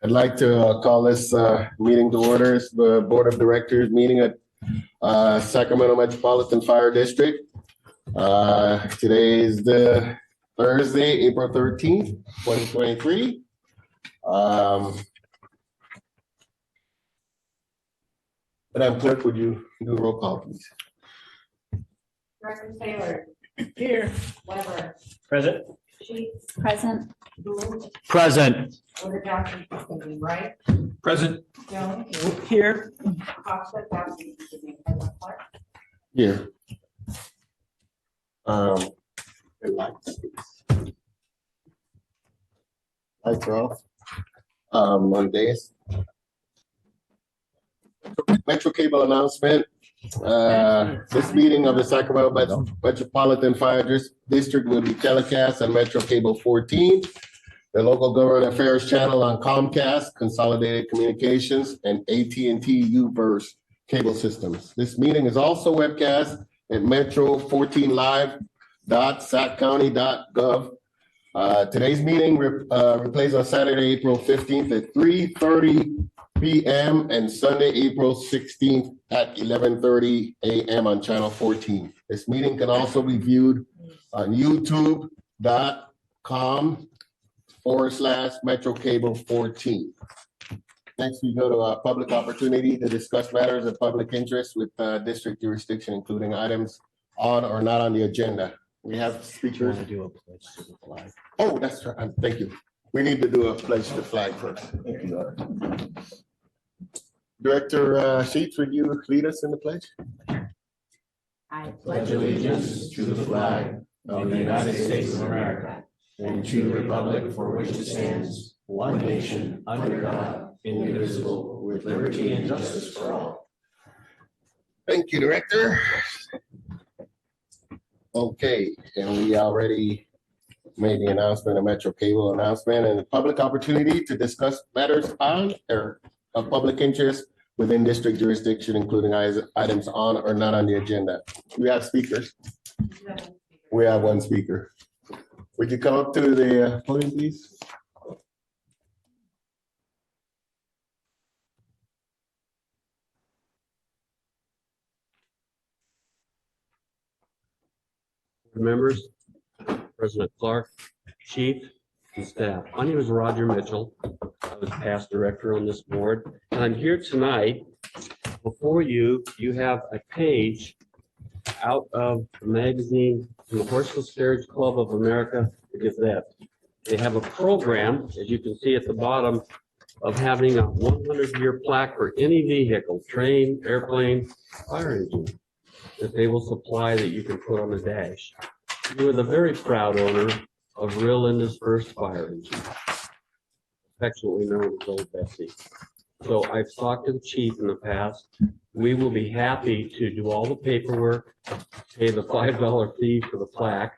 I'd like to call this meeting to order. It's the Board of Directors meeting at Sacramento Metropolitan Fire District. Today is the Thursday, April 13th, 2023. Madam Clerk, would you do a roll call, please? Director Taylor. Here. Weber. Present. Sheets. Present. Gould. Present. Order Johnson. Right. Present. Jones. Here. Costa. Johnson. Clark. Here. The lights. Lights are off. Mondays. Metro Cable announcement. This meeting of the Sacramento Metropolitan Fire District will be telecast on Metro Cable 14, the local government affairs channel on Comcast, Consolidated Communications, and AT&T Uverse cable systems. This meeting is also webcast at metro14live.saccounty.gov. Today's meeting replays on Saturday, April 15th at 3:30 p.m. and Sunday, April 16th at 11:30 a.m. on channel 14. This meeting can also be viewed on youtube.com/Metro Cable 14. Next, we go to a public opportunity to discuss matters of public interest with district jurisdiction, including items on or not on the agenda. We have speakers. Want to do a pledge to the flag? Oh, that's right. Thank you. We need to do a pledge to the flag first. Thank you. Director Sheets, would you lead us in the pledge? I Pledge allegiance to the flag of the United States of America and to the republic for which it stands, one nation, under God, indivisible, with liberty and justice for all. Thank you, Director. Okay, and we already made the announcement, a Metro Cable announcement, and a public opportunity to discuss matters on or of public interest within district jurisdiction, including items on or not on the agenda. We have speakers. We have one speaker. Would you come up to the podium, please? Members, President Clark, Chief, and staff. My name is Roger Mitchell. I was past director on this board, and I'm here tonight. Before you, you have a page out of the magazine from the Horseless Carriage Club of America, the Gazette. They have a program, as you can see at the bottom, of having a 100-year plaque for any vehicle, train, airplane, fire engine, that they will supply that you can put on the dash. You are the very proud owner of Real Linda's first fire engine, affectionately known as Old Bessie. So I've talked to the chief in the past. We will be happy to do all the paperwork, pay the $5 fee for the plaque,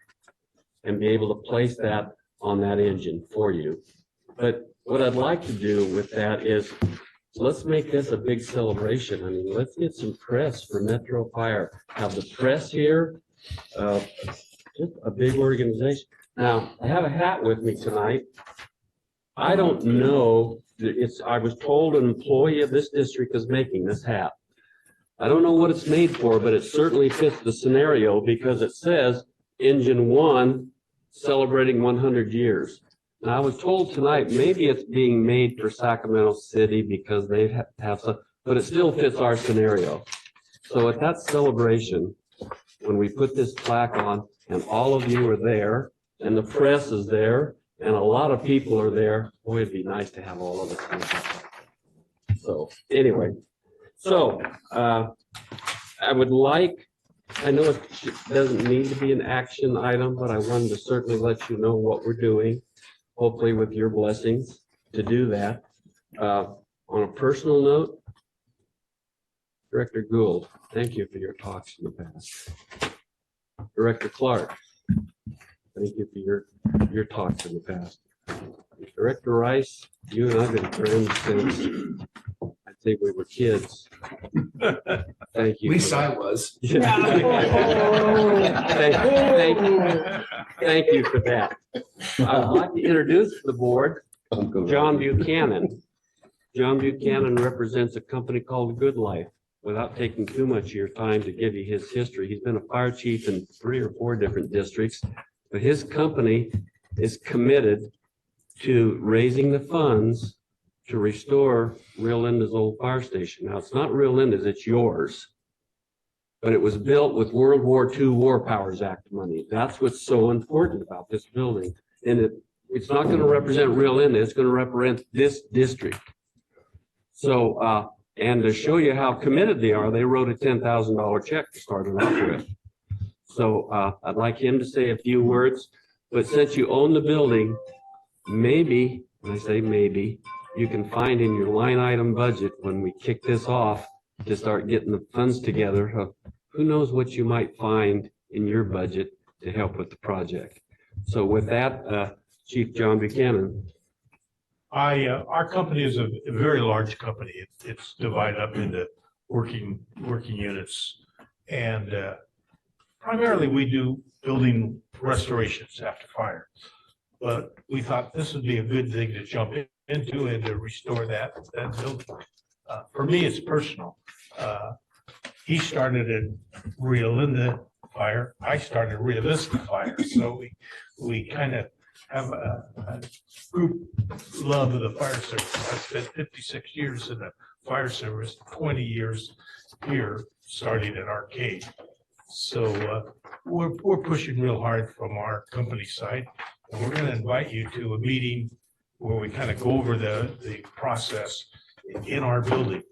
and be able to place that on that engine for you. But what I'd like to do with that is, let's make this a big celebration. I mean, let's get some press for Metro Fire. Have the press here, just a big organization. Now, I have a hat with me tonight. I don't know, I was told an employee of this district is making this hat. I don't know what it's made for, but it certainly fits the scenario because it says Engine 1 celebrating 100 years. Now, I was told tonight, maybe it's being made for Sacramento City because they have some, but it still fits our scenario. So at that celebration, when we put this plaque on and all of you are there and the press is there and a lot of people are there, boy, it'd be nice to have all of us there. So anyway, so I would like, I know it doesn't need to be an action item, but I wanted to certainly let you know what we're doing. Hopefully with your blessings to do that. On a personal note, Director Gould, thank you for your talks in the past. Director Clark, thank you for your talks in the past. Director Rice, you and I've been friends since I think we were kids. Thank you. At least I was. Thank you for that. I'd like to introduce the board, John Buchanan. John Buchanan represents a company called Good Life. Without taking too much of your time to give you his history, he's been a fire chief in 3 or 4 different districts. But his company is committed to raising the funds to restore Rio Linda's old fire station. Now, it's not Rio Linda's, it's yours. But it was built with World War II War Powers Act money. That's what's so important about this building. And it's not going to represent Rio Linda, it's going to represent this district. So, and to show you how committed they are, they wrote a $10,000 check to start it off with. So I'd like him to say a few words, but since you own the building, maybe, and I say maybe, you can find in your line item budget when we kick this off to start getting the funds together. Who knows what you might find in your budget to help with the project. So with that, Chief John Buchanan. Our company is a very large company. It's divided up into working units. And primarily we do building restorations after fire. But we thought this would be a good thing to jump into and to restore that building. For me, it's personal. He started at Rio Linda Fire. I started Rio Vista Fire. So we kind of have a group love of the fire service. I spent 56 years in the fire service, 20 years here, starting at Arcade. So we're pushing real hard from our company side. And we're going to invite you to a meeting where we kind of go over the process in our building.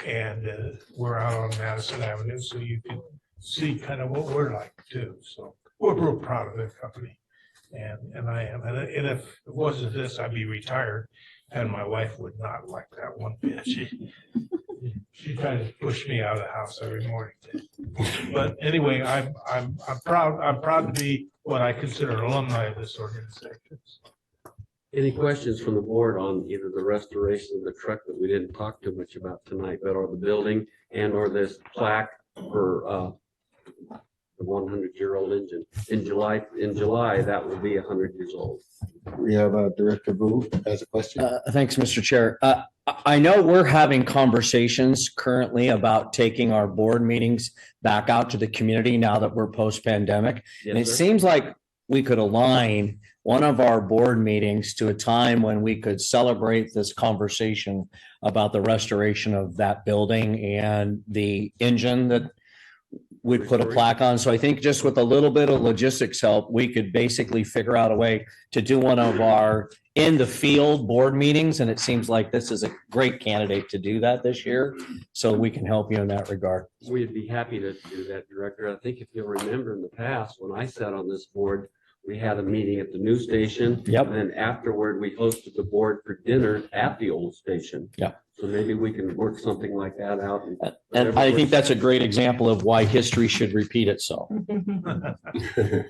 And we're out on Madison Avenue, so you can see kind of what we're like too. So we're real proud of the company. And I am. And if it wasn't this, I'd be retired. And my wife would not like that one bit. She tried to push me out of the house every morning. But anyway, I'm proud. I'm proud to be what I consider an alumni of this organization. Any questions from the board on either the restoration of the truck that we didn't talk too much about tonight, but or the building and or this plaque for the 100-year-old engine? In July, that will be 100 years old. We have Director Booth has a question. Thanks, Mr. Chair. I know we're having conversations currently about taking our board meetings back out to the community now that we're post-pandemic. And it seems like we could align one of our board meetings to a time when we could celebrate this conversation about the restoration of that building and the engine that we'd put a plaque on. So I think just with a little bit of logistics help, we could basically figure out a way to do one of our in the field board meetings. And it seems like this is a great candidate to do that this year. So we can help you in that regard. We'd be happy to do that, Director. I think if you'll remember in the past, when I sat on this board, we had a meeting at the new station. Yep. And then afterward, we hosted the board for dinner at the old station. Yep. So maybe we can work something like that out. And I think that's a great example of why history should repeat itself. Thank you for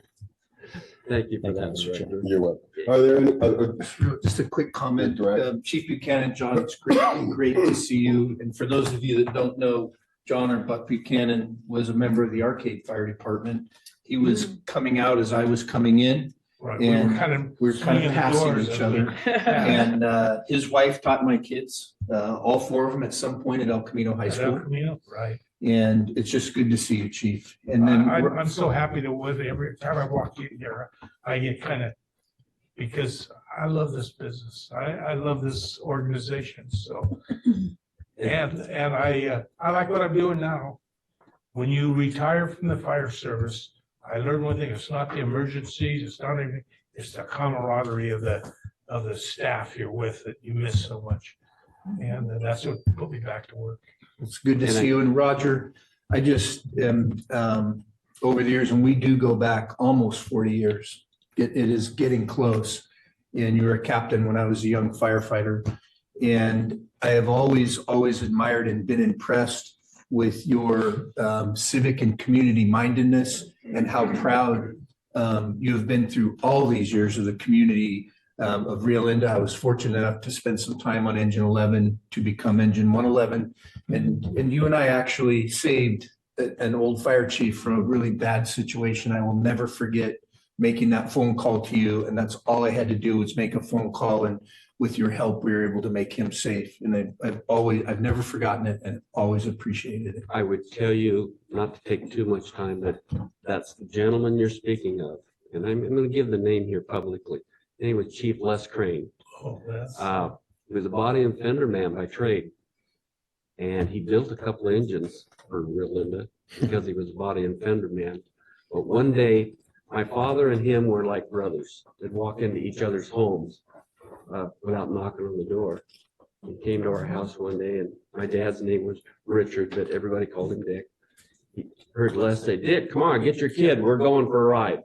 Thank you, that, Mr. Chair. Director. You're welcome. Are there any? Just a quick comment, Right. Chief Buchanan, John, it's great to see you. And for those of you that don't know, John or Buck Buchanan was a member of the Arcade Fire Department. He was coming out as I was coming in. Right. And We were kind of we're kind of swinging the passing doors each of other. the- And his wife taught my kids, all 4 of them at some point at El Camino High At El School. Camino, right. And it's just good to see you, Chief. And then I'm so happy to with every time I walk in here, I get kind of, because I love this business. I love this organization, so. And I like what I'm doing now. When you retire from the fire service, I learned one thing, it's not the emergencies, it's not anything, it's the camaraderie of the staff you're with that you miss so much. And that's what put me back to work. it's good to And see you. And Roger, I just am, over the years, and we do go back almost 40 years. It is getting close. And you were a captain when I was a young firefighter. And I have always admired and been impressed with your civic and community mindedness and how proud you have been through all these years of the community of Rio Linda. I was fortunate enough to spend some time on Engine 11 to become Engine 111. And you and I actually saved an old fire chief from a really bad situation. I will never forget making that phone call to you. And that's all I had to do was make a phone call. And with your help, we were able to make him safe. And I've never forgotten it and always appreciated it. I would tell you, not to take too much time, that that's the gentleman you're speaking of. And I'm going to give the name here publicly. His name was Chief Les Crane. Oh, that's. He was a body and fender man by trade. And he built a couple of engines for Real Linda because he was a body and fender man. But one day, my father and him were like brothers. They'd walk into each other's homes without knocking on the door. He came to our house one day, and my dad's name was Richard, but everybody called him Dick. He heard Les say, "Dick, come on, get your kid. We're going for a ride."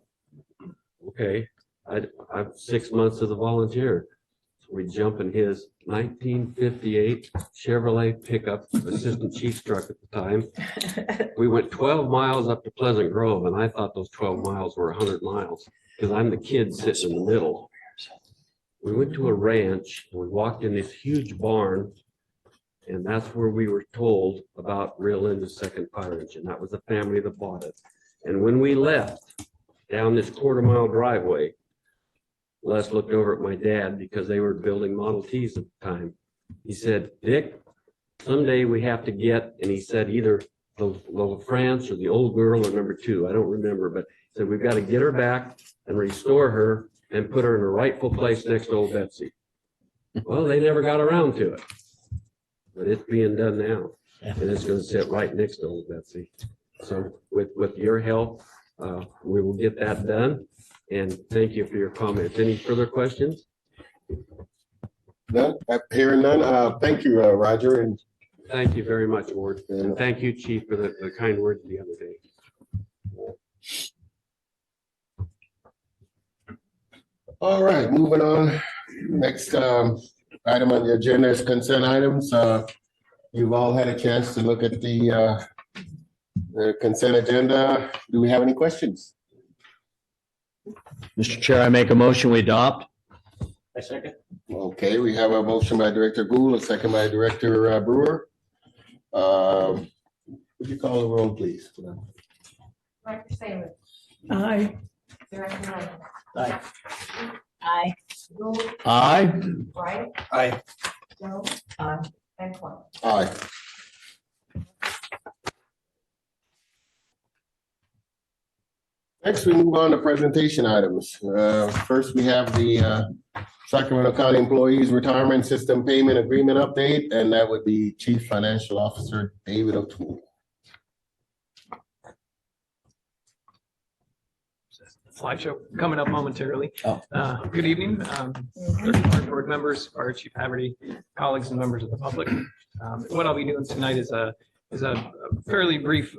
Okay, I'm 6 months as a volunteer. So we jump in his 1958 Chevrolet pickup, assistant chief's truck at the time. We went 12 miles up to Pleasant Grove, and I thought those 12 miles were 100 miles because I'm the kid sitting in the middle. We went to a ranch, and we walked in this huge barn, and that's where we were told about Real Linda's second fire engine. That was the family that bought it. And when we left down this quarter-mile driveway, Les looked over at my dad because they were building Model Ts at the time. He said, "Dick, someday we have to get," and he said either the France or the old girl or number two, I don't remember, but he said, "We've got to get her back and restore her and put her in her rightful place next to old Betsy." Well, they never got around to it, but it's being done now, and it's going to sit right next to old Betsy. So with your help, we will get that done. And thank you for your comments. Any further questions? None, hearing none. Thank you, Roger, and Thank you very much, Ward. And thank you, Chief, for the kind words the other day. all right, moving on. Next item on the agenda is consent items. You've all had a chance to look at the consent agenda. Do we have any questions? Mr. Chair, I make a motion, we adopt. I second. Okay, we have a motion by Director Gould, a second by Director Brewer. Would you call the roll, please? Director Samus. Aye. Director Wright. Aye. Aye. Gould, Aye. Wright, Aye. Jones. Aye. And Clark. Aye. Next, we move on to presentation items. First, we have the Sacramento County Employees Retirement System Payment Agreement Update, and that would be Chief Financial Officer David O'Toole. Slideshow coming up momentarily. Oh. Good evening, our board members, our Chief Haverty, colleagues and members of the public. What I'll be doing tonight is a fairly brief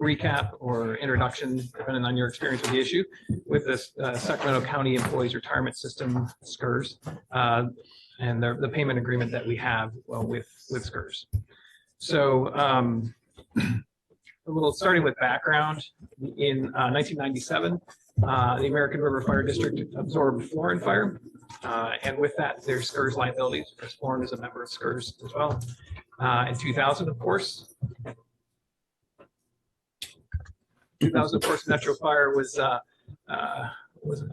recap or introduction, depending on your experience with the issue, with this Sacramento County Employees Retirement System, SCRS, and the payment agreement that we have with SCRS. So a little starting with background, in 1997, the American River Fire District absorbed Florin Fire. And with that, there's SCRS liabilities, because Florin is a member of SCRS as well. In 2000, of course, Metro Fire was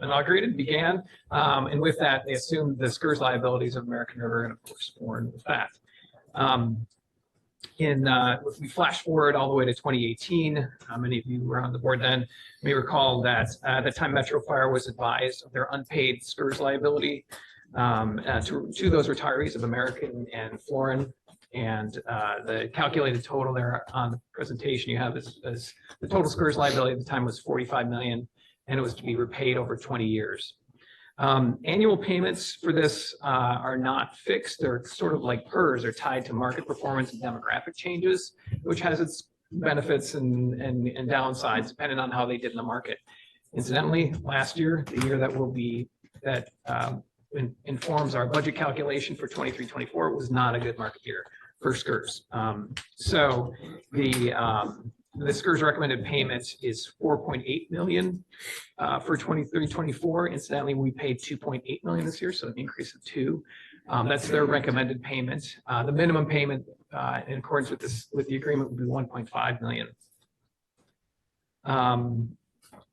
inaugurated, began, and with that, they assumed the SCRS liabilities of American River, and of course, Florin with that. We flash forward all the way to 2018. Many of you were on the board then may recall that at the time Metro Fire was advised of their unpaid SCRS liability to those retirees of American and Florin. And the calculated total there on the presentation you have is the total SCRS liability at the time was 45 million, and it was to be repaid over 20 years. Annual payments for this are not fixed. They're sort of like PERS, are tied to market performance and demographic changes, which has its benefits and downsides depending on how they did in the market. Incidentally, last year, the year that informs our budget calculation for 23-24 was not a good market year for SCRS. So the SCRS recommended payment is 4.8 million for 23-24. Incidentally, we paid 2.8 million this year, so an increase of 2. That's their recommended payment. The minimum payment in accordance with the agreement would be 1.5 million.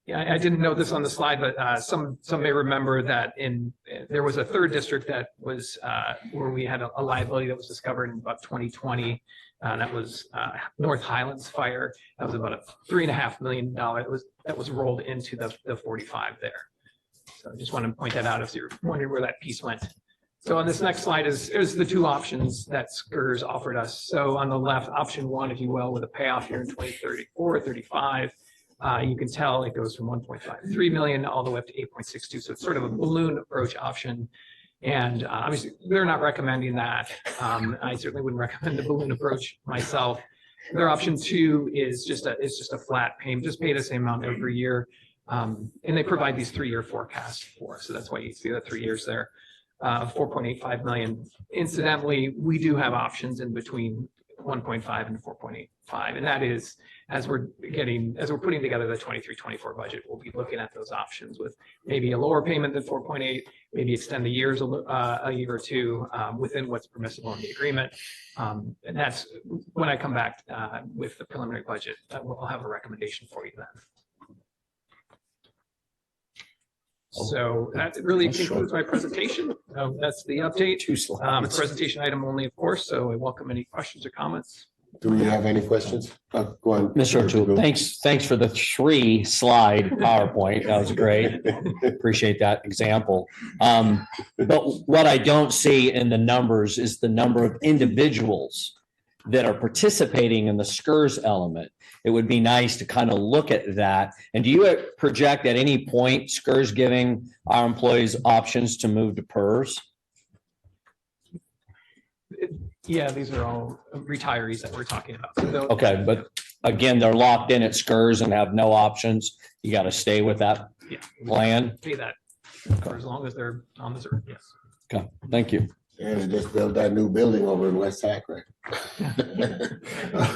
Yeah, I didn't know this on the slide, but some may remember that there was a third district that was where we had a liability that was discovered in about 2020. That was North Highlands Fire. That was about a $3.5 million that was rolled into the 45 there. So I just want to point that out if you're wondering where that piece went. So on this next slide is the two options that SCRS offered us. So on the left, option one, if you will, with a payoff here in 2034, 35. You can tell it goes from 1.53 million all the way up to 8.62. So it's sort of a balloon approach option. And obviously, they're not recommending that. I certainly wouldn't recommend the balloon approach myself. Their option two is just a flat payment, just pay the same amount every year. And they provide these 3-year forecasts for us. So that's why you see the 3 years there. 4.85 million. Incidentally, we do have options in between 1.5 and 4.85. And that is, as we're putting together the 23-24 budget, we'll be looking at those options with maybe a lower payment than 4.8, maybe extend the years a year or two within what's permissible in the agreement. And that's when I come back with the preliminary budget, we'll have a recommendation for you then. So that really concludes my presentation. That's the update. 2 slides. Presentation item only, of course, so I welcome any questions or comments. Do we have any questions? Go on. Mr. O'Toole, thanks for the 3-slide PowerPoint. That was great. Appreciate that example. But what I don't see in the numbers is the number of individuals that are participating in the SCRS element. It would be nice to kind of look at that. And do you project at any point SCRS giving our employees options to move to PERS? Yeah, these are all retirees that we're talking about. So Okay, but again, they're locked in at SCRS and have no options. You got to stay with that plan. pay that for as long as they're on the earth. Yes. Okay, thank you. And they just built that new building over in West Sacramento. Wait a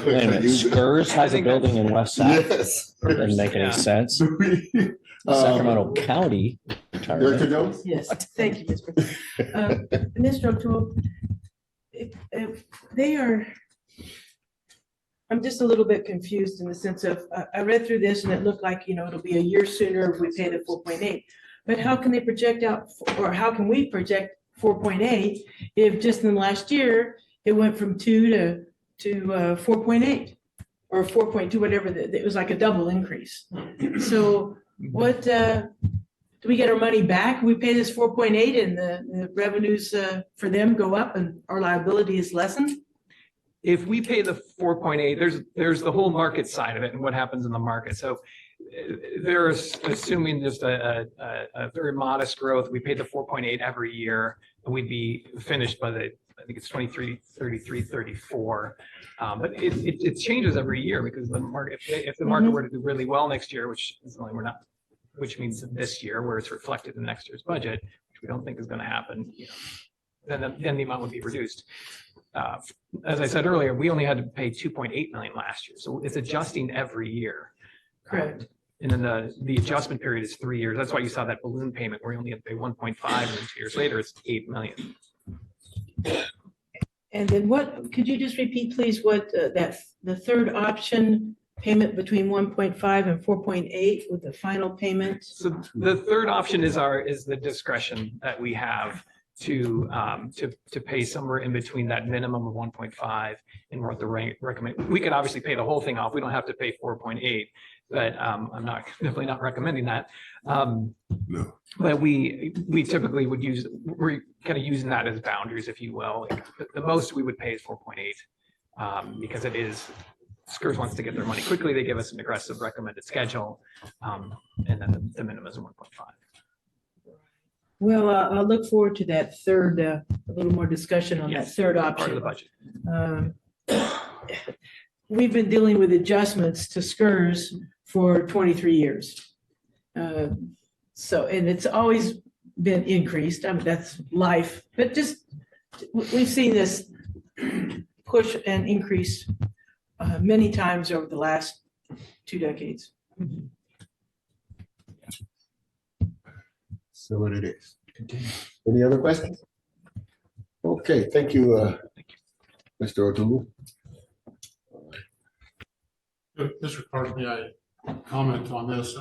minute, SCRS has a building in West Sac. Yes. Doesn't make any sense. Sacramento County. Director Jones? Yes, thank you, Mr. President. Mr. O'Toole, if they are, I'm just a little bit confused in the sense of, I read through this and it looked like, it'll be a year sooner if we pay the 4.8. But how can they project out, or how can we project 4.8 if just in the last year, it went from 2 to 4.8 or 4.2, whatever, it was like a double increase. So what, do we get our money back? We pay this 4.8 and the revenues for them go up and our liability is lessened? If we pay the 4.8, there's the whole market side of it and what happens in the market. So they're assuming just a very modest growth. We pay the 4.8 every year and we'd be finished by I think it's 23, 33, 34. But it changes every year because the market, if the market were to do really well next year, which means this year where it's reflected in next year's budget, which we don't think is going to happen, then the amount would be reduced. As I said earlier, we only had to pay 2.8 million last year. So it's adjusting every year. Correct. And then the adjustment period is 3 years. That's why you saw that balloon payment where you only had to pay 1.5 and then 2 years later, it's 8 million. And then could you just repeat please what the third option payment between 1.5 and 4.8 with the final payment? So the third option is the discretion that we have to pay somewhere in between that minimum of 1.5 and what the recommend. We could obviously pay the whole thing off. We don't have to pay 4.8, but I'm definitely not recommending that. No. But we typically we're kind of using that as boundaries, if you will. Like the most we would pay is 4.8 because it is. SCRS wants to get their money quickly. They give us an aggressive recommended schedule, and then the minimum is 1.5. Well, I'll look forward to that third, a little more discussion on that Yes, third part of the option. budget. We've been dealing with adjustments to SCRS for 23 years. And it's always been increased. I mean, that's life, but we've seen this push and increase many times over the last 2 decades. So what it is. Any other questions? Okay, thank you, Mr. O'Toole. Mr. Clark, may I comment on this?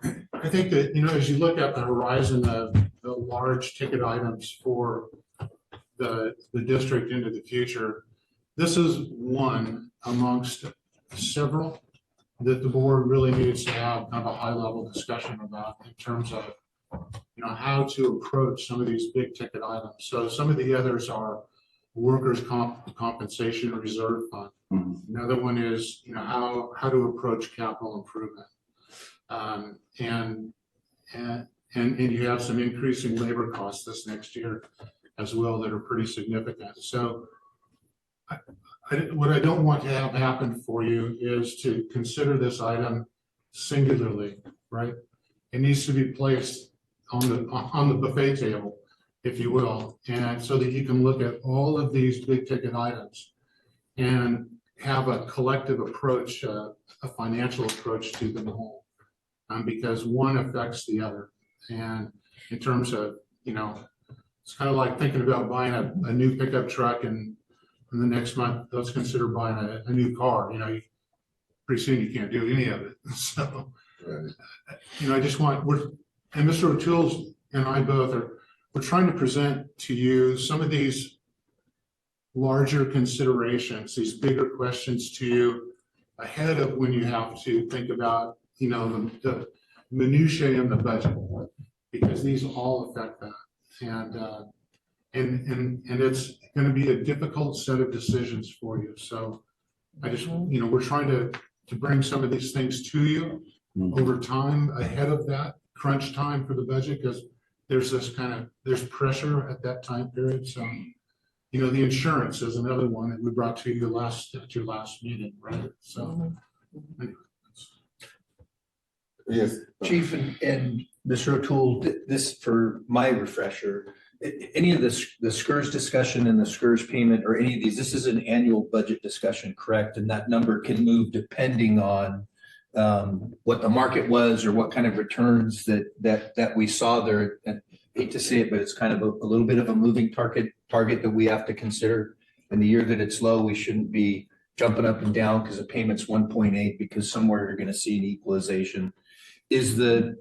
I think that, as you look at the horizon of the large ticket items for the district into the future, this is one amongst several that the board really needs to have kind of a high level discussion about in terms of, how to approach some of these big ticket items. So some of the others are workers' compensation reserve fund. Another one is, how to approach capital improvement. And you have some increasing labor costs this next year as well that are pretty significant. So what I don't want to have happen for you is to consider this item singularly, right? It needs to be placed on the buffet table, if you will, and so that you can look at all of these big ticket items and have a collective approach, a financial approach to them all, because one affects the other. And in terms of, it's kind of like thinking about buying a new pickup truck and the next month, let's consider buying a new car. Pretty soon you can't do any of it. So, I just and Mr. O'Toole and I both we're trying to present to you some of these larger considerations, these bigger questions to you ahead of when you have to think about, the minutiae in the budget, because these all affect that. And it's going to be a difficult set of decisions for you. So I just, we're trying to bring some of these things to you over time ahead of that crunch time for the budget, because there's pressure at that time period. So, the insurance is another one that we brought to you at your last meeting, right? So. Anyway. Yes. Chief and Mr. O'Toole, this for my refresher, any of the SCRS discussion and the SCRS payment or any of these, this is an annual budget discussion, correct? And that number can move depending on what the market was or what kind of returns that we saw there. And I hate to say it, but it's kind of a little bit of a moving target that we have to consider. In the year that it's low, we shouldn't be jumping up and down because the payment's 1.8, because somewhere you're going to see an equalization. And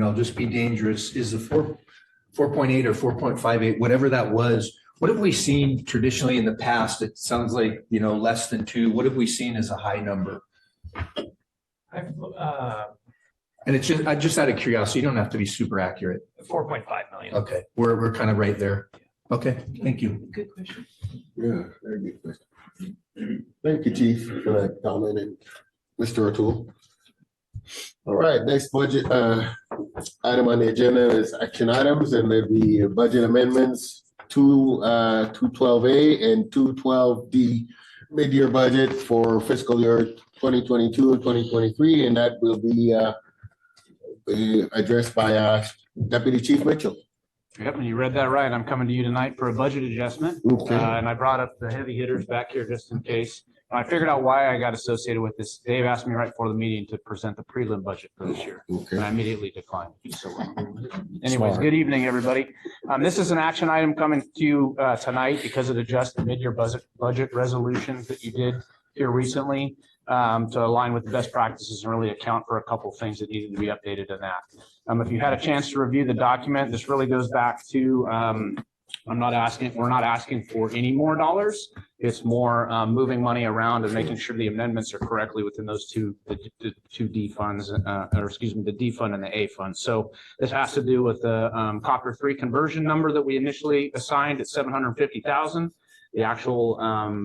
I'll just be dangerous, is the 4.8 or 4.58, whatever that was, what have we seen traditionally in the past? It sounds like, less than 2. What have we seen as a high number? And it's just out of curiosity, you don't have to be super accurate. 4.5 million. Okay, we're kind of right there. Okay, thank you. Good question. Yeah, very good question. Thank you, Chief, for that comment, and Mr. O'Toole. All right, next budget item on the agenda is action items, and there'll be budget amendments 212A and 212D mid-year budget for fiscal year 2022 and 2023, and that will be addressed by Deputy Chief Mitchell. Yep, and you read that right. I'm coming to you tonight for a budget adjustment. Okay. And I brought up the heavy hitters back here just in case. And I figured out why I got associated with this. Dave asked me right before the meeting to present the prelim budget for this year. Okay. And I immediately declined. So anyways, good evening, everybody. This is an action item coming to you tonight because of the just mid-year budget resolutions that you did here recently to align with the best practices and really account for a couple of things that needed to be updated in that. If you had a chance to review the document, this really goes back to, we're not asking for any more dollars. It's more moving money around and making sure the amendments are correctly within those the two D funds, the D fund and the A fund. So this has to do with the Copper 3 conversion number that we initially assigned at 750,000. The actual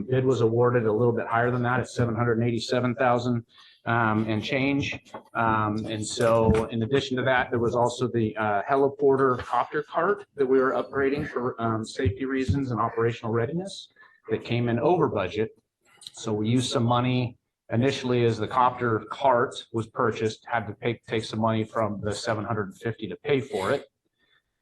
bid was awarded a little bit higher than that at 787,000 and change. And so in addition to that, there was also the heliporter copter cart that we were upgrading for safety reasons and operational readiness that came in over budget. So we used some money initially as the copter cart was purchased, had to take some money from the 750 to pay for it.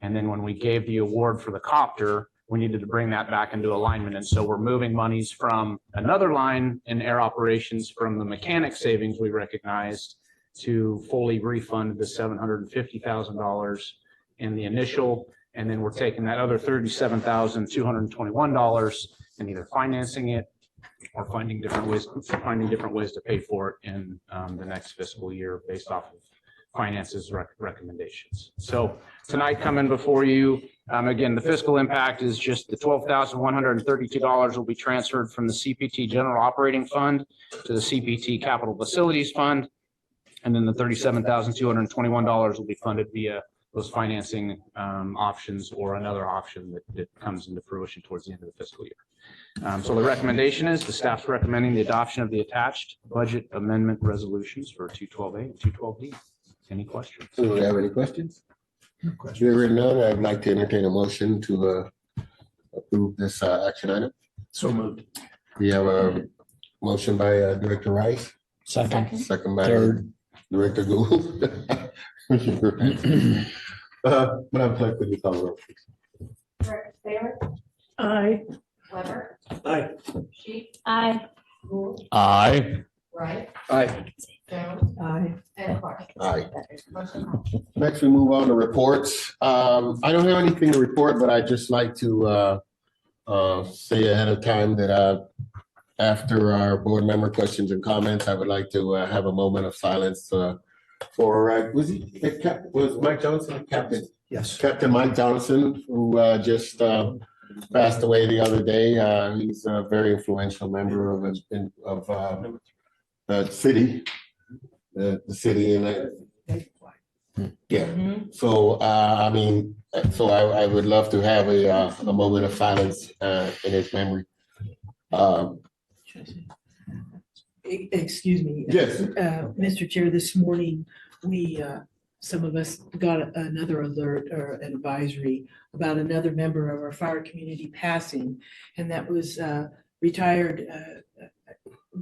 And then when we gave the award for the copter, we needed to bring that back into alignment. And so we're moving monies from another line in air operations from the mechanic savings we recognized to fully refund the $750,000 in the initial. And then we're taking that other $37,221 and either financing it or finding different ways to pay for it in the next fiscal year based off of Finance's recommendations. So tonight coming before you, again, the fiscal impact is just the $12,132 will be transferred from the CPT General Operating Fund to the CPT Capital Facilities Fund. And then the $37,221 will be funded via those financing options or another option that comes into fruition towards the end of the fiscal year. So the recommendation is the staff's recommending the adoption of the attached budget amendment resolutions for 212A and 212D. Any questions? Do we have any questions? Hearing none, I'd like to entertain a motion to approve this action item. So moved. We have a motion by Director Rice, Second, second by third, Director Gould. Madam Clerk, would you call the roll, please? Director Taylor, Aye. Weber, Aye. Sheep, Aye. Gould, aye. Wright, Aye. Jones, Aye. and Clark. Aye. Motion passes. Next, we move on to reports. I don't have anything to report, but I'd just like to say ahead of time that after our board member questions and comments, I would like to have a moment of silence for, was Mike Johnson, Captain? Yes. Captain Mike Johnson, who just passed away the other day. He's a very influential member of the city, the city and yeah. So I mean, so I would love to have a moment of silence in his memory. Excuse me. Yes. Mr. Chair, this morning, we, some of us got another alert or an advisory about another member of our fire community passing, and that was retired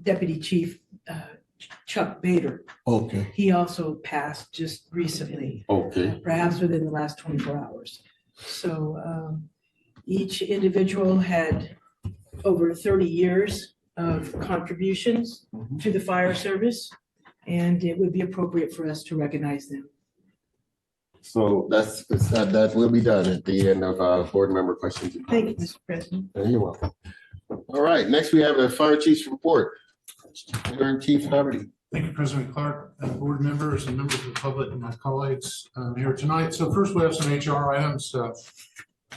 Deputy Chief Chuck Bader. Okay. He also passed just recently, Okay. perhaps within the last 24 hours. So each individual had over 30 years of contributions to the fire service, and it would be appropriate for us to recognize them. So that will be done at the end of board member questions. and Thank you, comments. Mr. President. You're welcome. All right, next we have the fire chief's report. Interim Chief Haverty. Thank you, President Clark, and board members and members of the public and my colleagues here tonight. So first we have some HR items.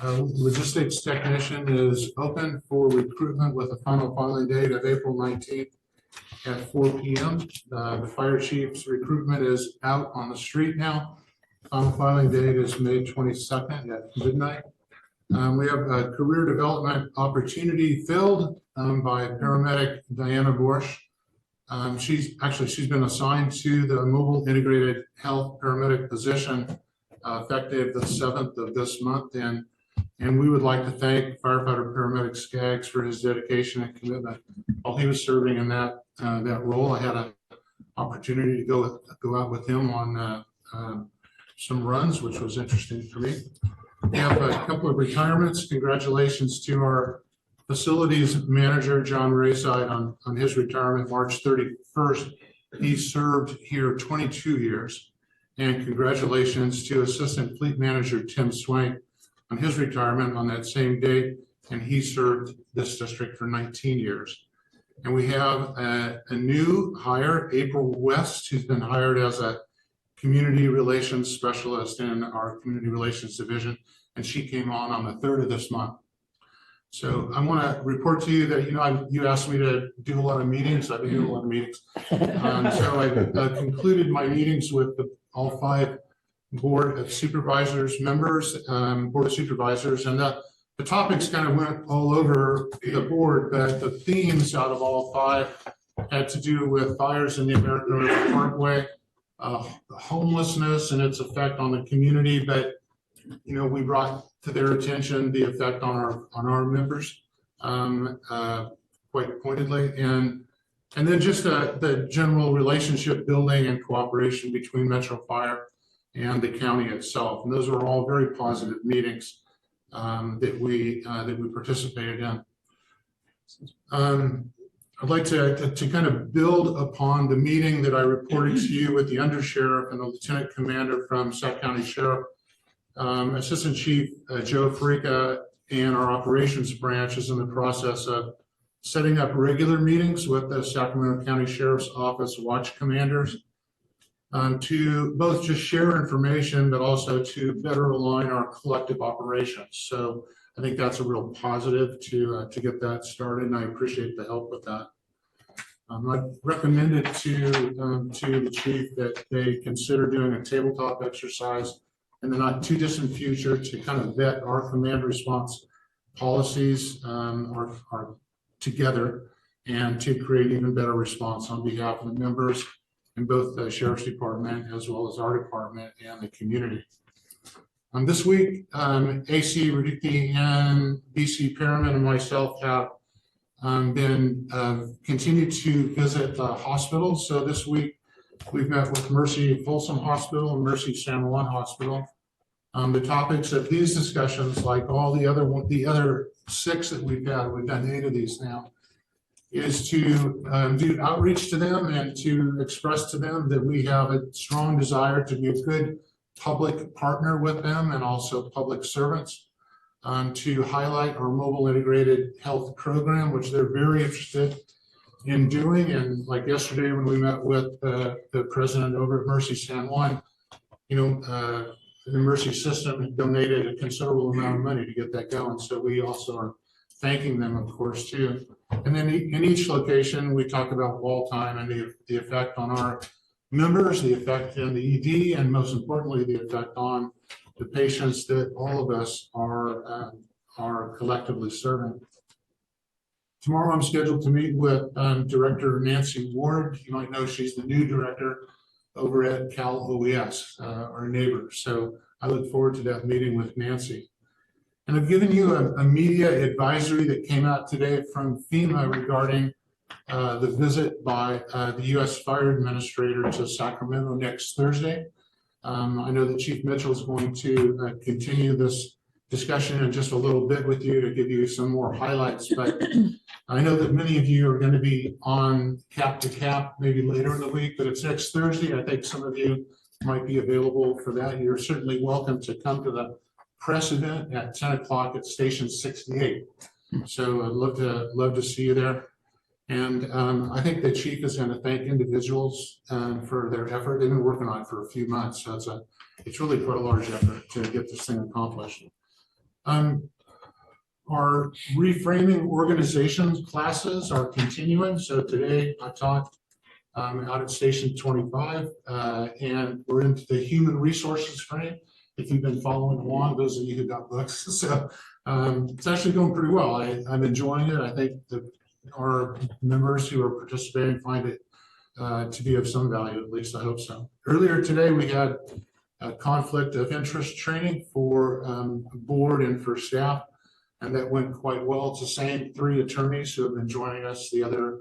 Logistics technician is open for recruitment with a final filing date of April 19th at 4 p.m. The fire chief's recruitment is out on the street now. Final filing date is May 22nd at midnight. We have a career development opportunity filled by paramedic Diana Borsch. She's been assigned to the mobile integrated health paramedic position effective the 7th of this month. And we would like to thank firefighter paramedic Skaggs for his dedication and commitment while he was serving in that role. I had an opportunity to go out with him on some runs, which was interesting for me. We have a couple of retirements. Congratulations to our facilities manager, John Rayside, on his retirement, March 31st. He served here 22 years. And congratulations to assistant fleet manager, Tim Swank, on his retirement on that same date. And he served this district for 19 years. And we have a new hire, April West, who's been hired as a community relations specialist in our community relations division. And she came on the 3rd of this month. So I want to report to you that, you asked me to do a lot of meetings. I've been doing a lot of meetings. So I concluded my meetings with all 5 board of supervisors members, board of supervisors, and the topics kind of went all over the board, but the themes out of all 5 had to do with fires in the American River Parkway, homelessness and its effect on the community, but we brought to their attention the effect on our members quite pointedly, and then just the general relationship building and cooperation between Metro Fire and the county itself. And those were all very positive meetings that we participated in. I'd like to kind of build upon the meeting that I reported to you with the undersheriff and the lieutenant commander from Sac County Sheriff. Assistant Chief Joe Farica and our operations branch is in the process of setting up regular meetings with the Sacramento County Sheriff's Office watch commanders. to both just share information, but also to better align our collective operations. So I think that's a real positive to get that started, and I appreciate the help with that. I recommended to the chief that they consider doing a tabletop exercise in the not too distant future to kind of vet our command response policies are together and to create even better response on behalf of the members in both the sheriff's department as well as our department and the community. This week, AC Radicki and BC Perriman and myself have been continued to visit hospitals. So this week we've met with Mercy Folsom Hospital and Mercy San Juan Hospital. The topics of these discussions, like all the other 6 that we've done 8 of these now, is to do outreach to them and to express to them that we have a strong desire to be a good public partner with them and also public servants, to highlight our mobile integrated health program, which they're very interested in doing. And like yesterday when we met with the president over at Mercy San Juan, the Mercy system donated a considerable amount of money to get that going. So we also are thanking them, of course, too. And then in each location, we talk about wall time and the effect on our members, the effect in the ED, and most importantly, the effect on the patients that all of us are collectively serving. Tomorrow, I'm scheduled to meet with Director Nancy Ward. You might know she's the new director over at Cal OES, our neighbor. So I look forward to that meeting with Nancy. And I've given you a media advisory that came out today from FEMA regarding the visit by the U.S. Fire Administrator to Sacramento next Thursday. I know that Chief Mitchell is going to continue this discussion in just a little bit with you to give you some more highlights, but I know that many of you are going to be on cap to cap maybe later in the week, but it's next Thursday. I think some of you might be available for that. You're certainly welcome to come to the press event at 10 o'clock at Station 68. So I'd love to see you there. And I think the chief is going to thank individuals for their effort. They've been working on it for a few months. So it's really quite a large effort to get this thing accomplished. Our reframing organizations classes are continuing. So today I taught out at Station 25 and we're into the human resources frame. If you've been following along, those of you who got books. So it's actually going pretty well. I'm enjoying it. I think our members who are participating find it to be of some value, at least I hope so. Earlier today, we had a conflict of interest training for board and for staff, and that went quite well. It's the same 3 attorneys who have been joining us, the other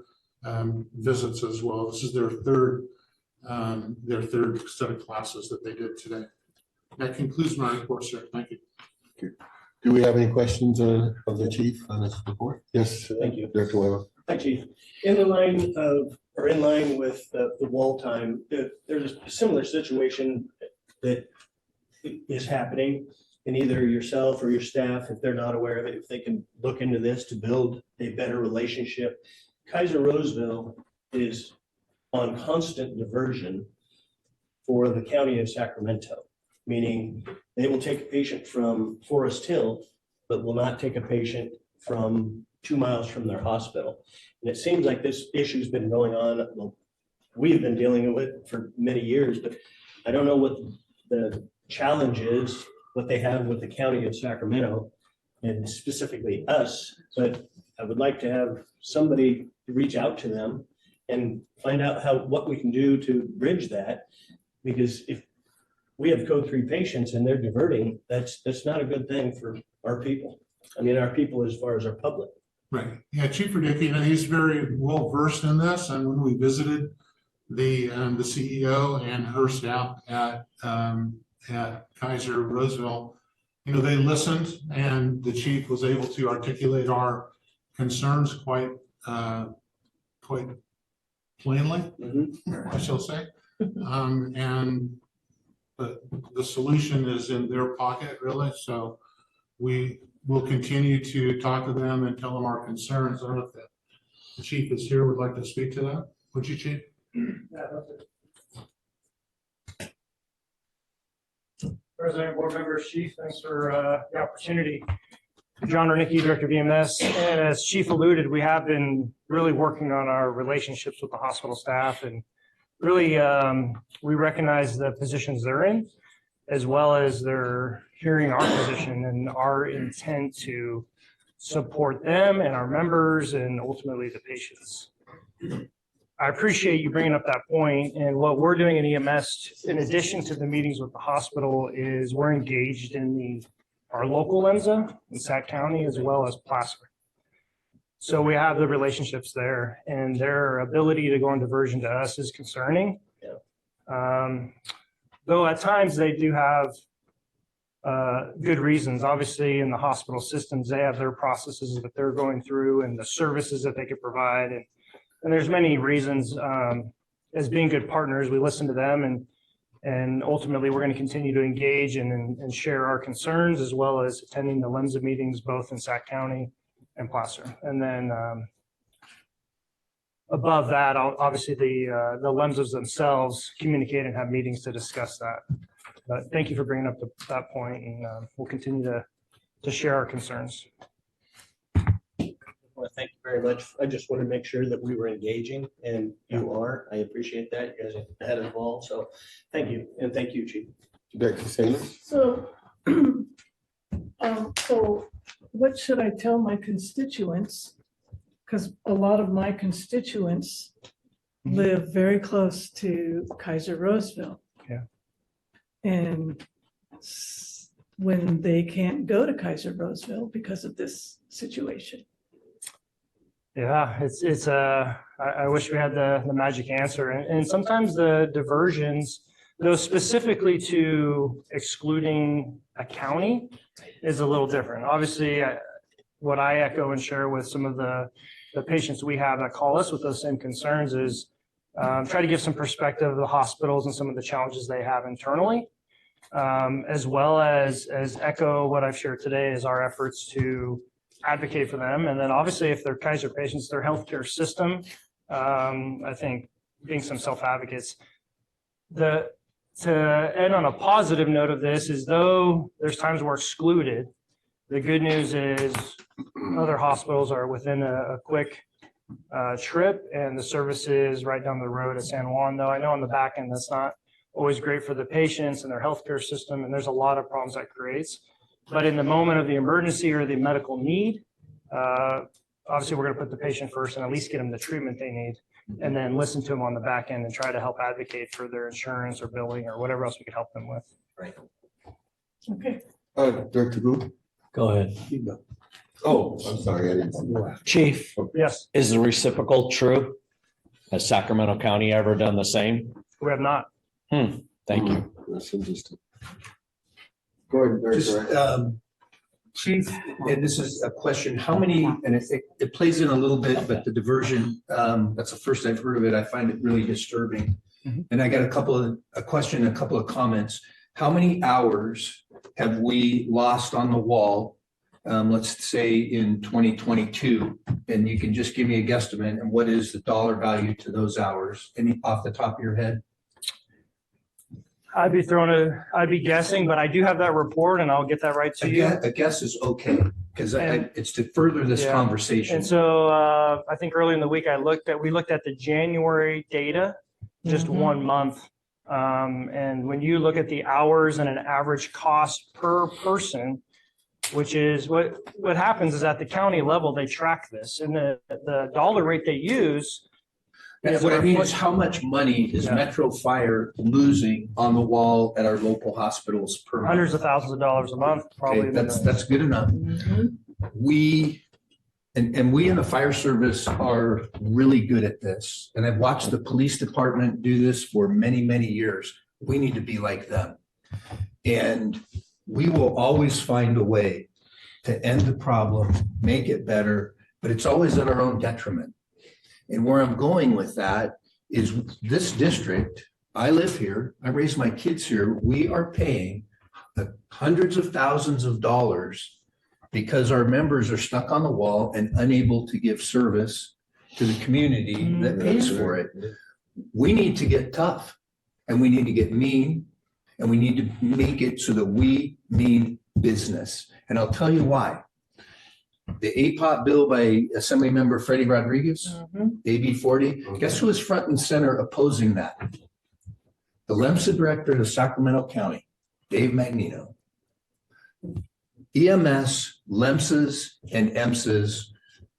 visits as well. This is their third set of classes that they did today. That concludes my report, sir. Thank you. Do we have any questions of the chief on this report? Yes. Thank you. Director Weber. Hi, Chief. In line with the wall time, there's a similar situation that is happening, and either yourself or your staff, if they're not aware of it, if they can look into this to build a better relationship. Kaiser Roseville is on constant diversion for the county of Sacramento, meaning they will take a patient from Forest Hill, but will not take a patient from 2 miles from their hospital. And it seems like this issue's been going on, well, we've been dealing with it for many years, but I don't know what the challenge is, what they have with the county of Sacramento and specifically us, but I would like to have somebody reach out to them and find out what we can do to bridge that. Because if we have code 3 patients and they're diverting, that's not a good thing for our people. I mean, our people as far as our public. Right. Yeah, Chief Radicki, he's very well versed in this. And when we visited the CEO and her staff at Kaiser Roseville, they listened, and the chief was able to articulate our concerns quite plainly, I shall say. And the solution is in their pocket, really. So we will continue to talk to them and tell them our concerns. I don't know if the chief is here, would like to speak to that. Would you, Chief? President, board members, chief, thanks for the opportunity. John Renicky, Director of EMS, and as chief alluded, we have been really working on our relationships with the hospital staff, and really we recognize the positions they're in, as well as they're hearing our position and our intent to support them and our members and ultimately the patients. I appreciate you bringing up that point, and what we're doing in EMS, in addition to the meetings with the hospital, is we're engaged in our local LEMSA in Sac County as well as Placer. So we have the relationships there, and their ability to go on diversion to us is concerning. Though at times they do have good reasons. Obviously, in the hospital systems, they have their processes that they're going through and the services that they could provide. And there's many reasons. As being good partners, we listen to them, and ultimately we're going to continue to engage and share our concerns, as well as attending the LEMSA meetings both in Sac County and Placer. And then above that, obviously the LEMSAs themselves communicate and have meetings to discuss that. But thank you for bringing up that point, and we'll continue to share our concerns. Well, thank you very much. I just want to make sure that we were engaging, and you are. I appreciate that. You guys are ahead of the ball. So thank you. And thank you, Chief. Director Sanders? So, so what should I tell my constituents? Because a lot of my constituents live very close to Kaiser Roseville. Yeah. And when they can't go to Kaiser Roseville because of this situation. Yeah, I wish we had the magic answer. And sometimes the diversions, though specifically to excluding a county, is a little different. Obviously, what I echo and share with some of the patients we have that call us with those same concerns is try to give some perspective of the hospitals and some of the challenges they have internally, as well as echo what I've shared today is our efforts to advocate for them. And then obviously if they're Kaiser patients, their healthcare system, I think being some self-advocates. To end on a positive note of this is, though there's times we're excluded, the good news is other hospitals are within a quick trip, and the services right down the road at San Juan, though I know on the back end that's not always great for the patients and their healthcare system, and there's a lot of problems that creates. But in the moment of the emergency or the medical need, obviously we're going to put the patient first and at least get them the treatment they need, and then listen to them on the back end and try to help advocate for their insurance or billing or whatever else we could help them with. Right. Okay. Director Booth? Go ahead. Oh, I'm sorry, I didn't see that. Chief, Yes, is the reciprocal true? Has Sacramento County ever done the same? we have not. Thank you. That's interesting. Go ahead, Director. Chief, and this is a question, how many, and it plays in a little bit, but the diversion, that's the first I've heard of it. I find it really disturbing. And I got a couple of comments. How many hours have we lost on the wall, let's say in 2022? And you can just give me a guesstimate, and what is the dollar value to those hours? Any off the top of your head? I'd be guessing, but I do have that report and I'll get that right to you. A guess is okay, because it's to further this Yeah. conversation. And so I think early in the week we looked at the January data, just 1 month. And when you look at the hours and an average cost per person, which is what happens is at the county level, they track this, and the dollar rate they use. What I mean is, how much money is Metro Fire losing on the wall at our local hospitals per month? Hundreds of thousands of dollars a month, probably. Okay, that's good enough. We in the fire service are really good at this, and I've watched the police department do this for many, many years. We need to be like them, and we will always find a way to end the problem, make it better, but it's always at our own detriment. And where I'm going with that is this district, I live here, I raise my kids here, we are paying hundreds of thousands of dollars because our members are stuck on the wall and unable to give service to the community that pays for it. We need to get tough, and we need to get mean, And we need to make it so that we mean business. And I'll tell you why. The APOP bill by Assembly Member Freddie Rodriguez, AB 40, guess who is front and center opposing that? The LEMSA director of Sacramento County, Dave Magnino. EMS, LEMSAs, and EMSAs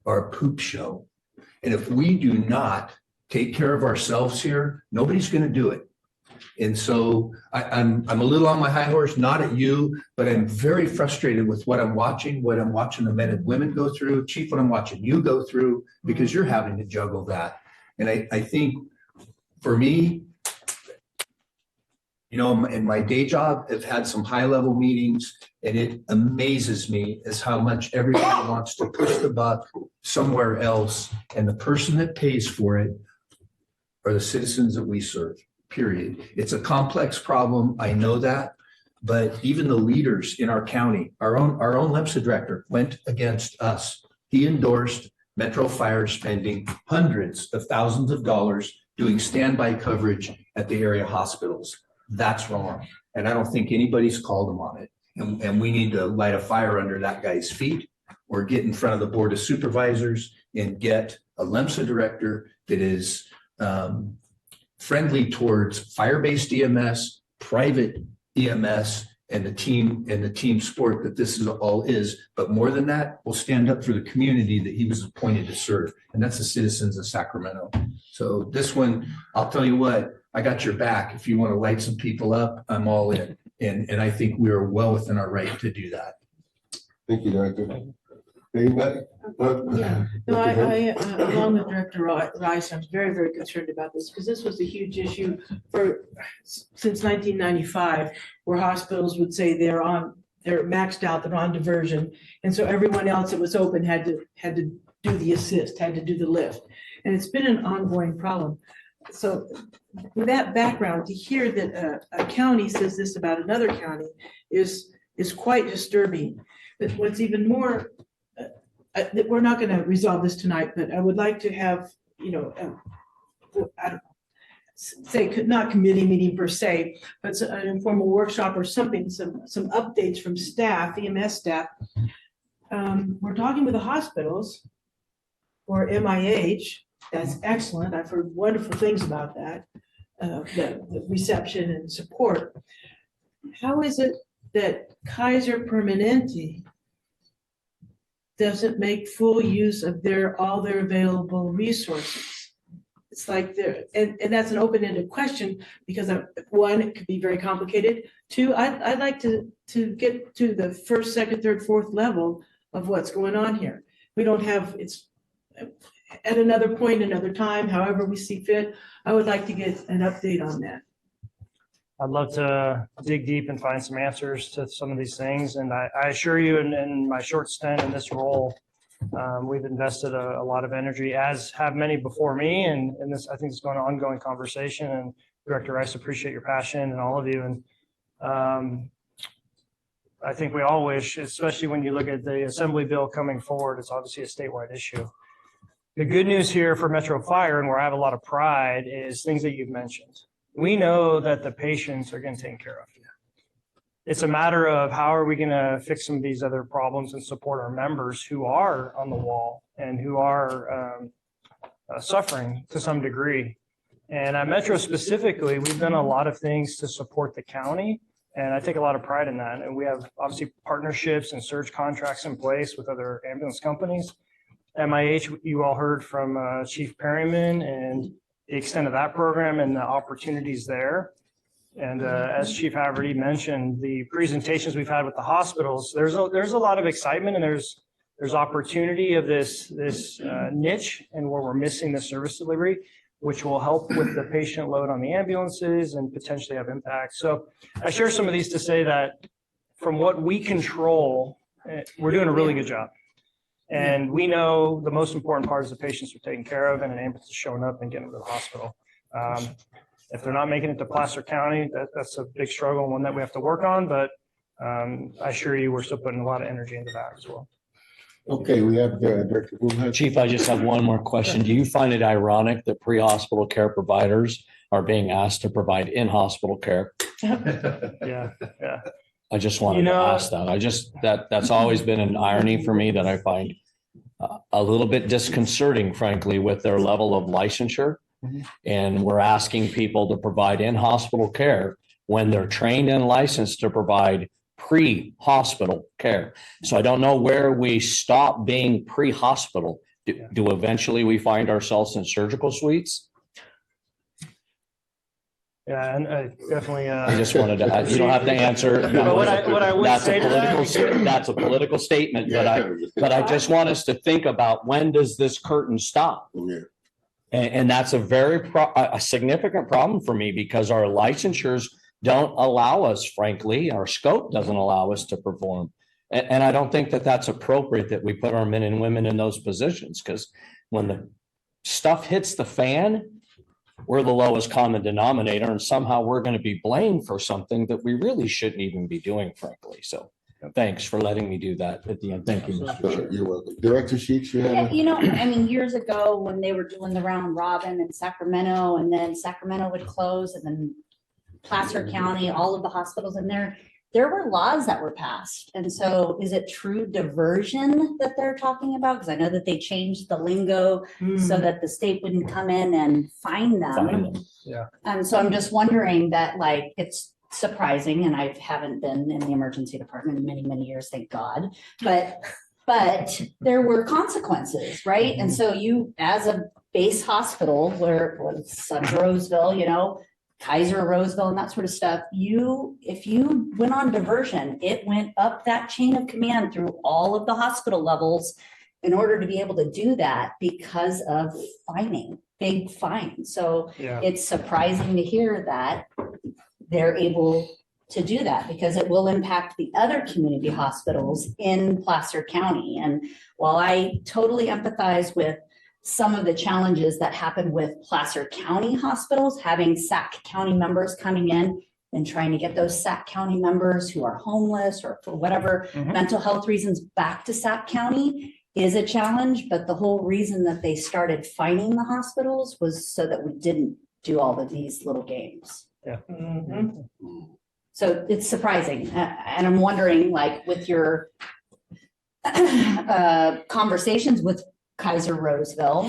are a poop show. And if we do not take care of ourselves here, nobody's going to do it. And so I'm a little on my high horse, not at you, but I'm very frustrated with what I'm watching the men and women go through, Chief, what I'm watching you go through, because you're having to juggle that. And I think for me, you know, in my day job, I've had some high level meetings, and it amazes me as how much everybody wants to push the buck somewhere else. And the person that pays for it are the citizens that we serve, period. It's a complex problem. I know that. But even the leaders in our county, our own LEMSA director went against us. He endorsed Metro Fire spending hundreds of thousands of dollars doing standby coverage at the area hospitals. That's wrong. And I don't think anybody's called him on it. And we need to light a fire under that guy's feet, or get in front of the Board of Supervisors and get a LEMSA director that is friendly towards fire-based EMS, private EMS, and the team sport that this is all is. But more than that, we'll stand up for the community that he was appointed to serve. And that's the citizens of Sacramento. So this one, I'll tell you what, I got your back. If you want to light some people up, I'm all in. And I think we are well within our right to do that. Thank you, Director. Anybody? Yeah, no, along with Director Rice, I'm very, very concerned about this, because this was a huge issue since 1995, where hospitals would say they're maxed out, they're on diversion. And so everyone else that was open had to do the assist, had to do the lift. And it's been an ongoing problem. So with that background, to hear that a county says this about another county is quite disturbing. But what's even more, that we're not going to resolve this tonight, but I would like to have, I don't know, say, not committee meeting per se, but an informal workshop or something, some updates from staff, EMS staff. We're talking with the hospitals or MIH. That's excellent. I've heard wonderful things about that, the reception and support. How is it that Kaiser Permanente doesn't make full use of all their available resources? It's like and that's an open-ended question, because one, it could be very complicated. Two, I'd like to get to the first, second, third, fourth level of what's going on here. We don't have, it's at another point, another time, however we see fit. I would like to get an update on that. I'd love to dig deep and find some answers to some of these things. And I assure you, in my short stint in this role, we've invested a lot of energy, as have many before me. And this, I think, is going to ongoing conversation. And Director Rice, appreciate your passion, and all of you. And I think we all wish, especially when you look at the Assembly bill coming forward, it's obviously a statewide issue. The good news here for Metro Fire, and where I have a lot of pride, is things that you've mentioned. We know that the patients are getting taken care of. It's a matter of how are we going to fix some of these other problems and support our members who are on the wall and who are suffering to some degree. And at Metro specifically, we've done a lot of things to support the county, and I take a lot of pride in that. And we have obviously partnerships and surge contracts in place with other ambulance companies. MIH, you all heard from Chief Perryman and the extent of that program and the opportunities there. And as Chief Haverty mentioned, the presentations we've had with the hospitals, there's a lot of excitement, and there's opportunity of this niche, and where we're missing the service delivery, which will help with the patient load on the ambulances and potentially have impact. So I share some of these to say that from what we control, we're doing a really good job. And we know the most important part is the patients are taken care of, and an ambulance is showing up and getting to the hospital. If they're not making it to Placer County, that's a big struggle, and one that we have to work on. But I assure you, we're still putting a lot of energy into that as well. Okay, we have Director. Chief, I just have one more question. Do you find it ironic that pre-hospital care providers are being asked to provide in-hospital care. Yeah, yeah. I just wanted You to know- ask that. That's always been an irony for me that I find a little bit disconcerting, frankly, with their level of licensure. And we're asking people to provide in-hospital care when they're trained and licensed to provide pre-hospital care. So I don't know where we stop being pre-hospital. Do eventually we find ourselves in surgical suites? Yeah, and I definitely, I just wanted to, you don't have to answer. But what I would That's a say to that- political, that's a political statement, but I just want us to think about, when does this curtain stop? Yeah. And that's a significant problem for me, because our licensures don't allow us, frankly, our scope doesn't allow us to perform. And I don't think that that's appropriate that we put our men and women in those positions, because when the stuff hits the fan, we're the lowest common denominator, and somehow we're going to be blamed for something that we really shouldn't even be doing, frankly. So thanks for letting me do that at the end. Thank you, Mr. Chair. You're welcome. Director Sheets, you Yeah, have? you know, I mean, years ago, when they were doing the round robin in Sacramento, and then Sacramento would close, and then Placer County, all of the hospitals in there were laws that were passed. And so is it true diversion that they're talking about? Because I know that they changed the lingo so that the state wouldn't come in and fine them. Yeah. And so I'm just wondering that, like, it's surprising, and I haven't been in the emergency department in many, many years, thank God. But there were consequences, right? And so you, as a base hospital, where it was Roseville, you know, Kaiser, Roseville, and that sort of stuff, if you went on diversion, it went up that chain of command through all of the hospital levels in order to be able to do that, because of fining, big fines. So Yeah. it's surprising to hear that they're able to do that, because it will impact the other community hospitals in Placer County. And while I totally empathize with some of the challenges that happen with Placer County hospitals, having Sac County members coming in and trying to get those Sac County members who are homeless or for whatever mental health reasons back to Sac County is a challenge. But the whole reason that they started fining the hospitals was so that we didn't do all of these little games. Yeah. So it's surprising. And I'm wondering, like, with your conversations with Kaiser Roseville,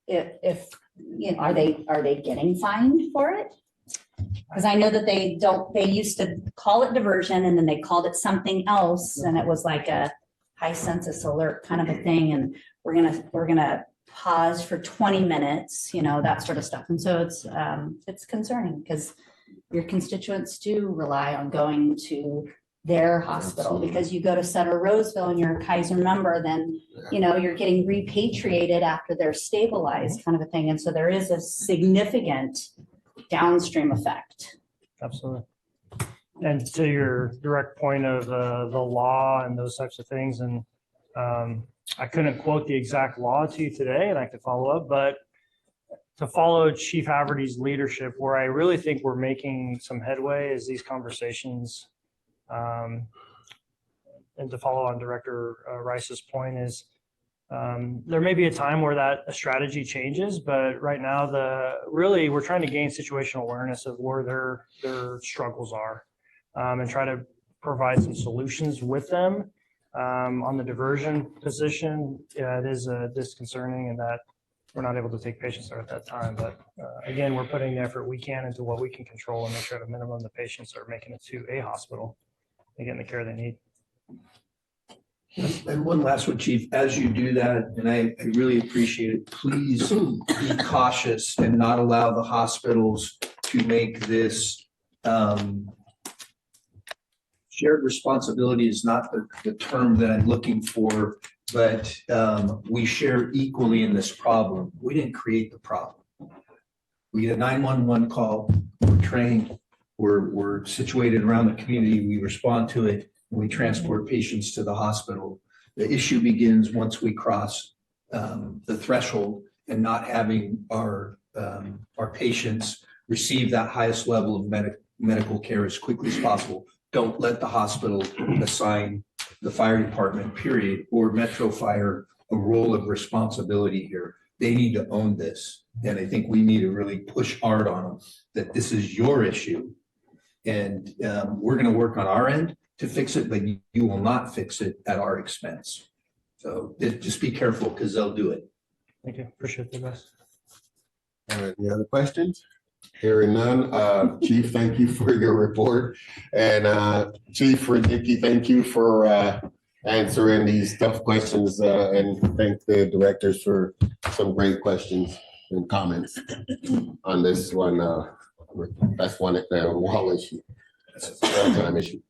if you know, are they getting fined for it? Because I know that they used to call it diversion, and then they called it something else, and it was like a high census alert kind of a thing, and we're gonna pause for 20 minutes, you know, that sort of stuff. And so it's concerning, because your constituents do rely on going to their hospital. Because you go to Sutter Roseville and you're a Kaiser member, then, you know, you're getting repatriated after they're stabilized, kind of a thing. And so there is a significant downstream effect. Absolutely. And to your direct point of the law and those types of things, and I couldn't quote the exact law to you today, and I could follow up, but to follow Chief Haverty's leadership, where I really think we're making some headway is these conversations. And to follow on Director Rice's point is, there may be a time where that strategy changes, but right now we're trying to gain situational awareness of where their struggles are, and try to provide some solutions with them. On the diversion position, yeah, it is disconcerting in that we're not able to take patients there at that time. But again, we're putting the effort we can into what we can control and make sure at a minimum the patients are making it to a hospital and getting the care they need. And one last one, Chief, as you do that, and I really appreciate it, please be cautious and not allow the hospitals to make this shared responsibility is not the term that I'm looking for, but we share equally in this problem. We didn't create the problem. We get a 911 call, we're trained, we're situated around the community, we respond to it, and we transport patients to the hospital. The issue begins once we cross the threshold and not having our patients receive that highest level of medical care as quickly as possible. Don't let the hospital assign the fire department, period, or Metro Fire a role of responsibility here. they need to own this. And I think we need to really push hard on them that this is your issue. And we're going to work on our end to fix it, but you will not fix it at our expense. So just be careful because they'll do it. Thank you. Appreciate the best. Any other questions? Hearing none, Chief, thank you for your report. And Chief Radicki, thank you for answering these tough questions, and thank the directors for some great questions and comments on this one. That's one wall issue. That's a time issue.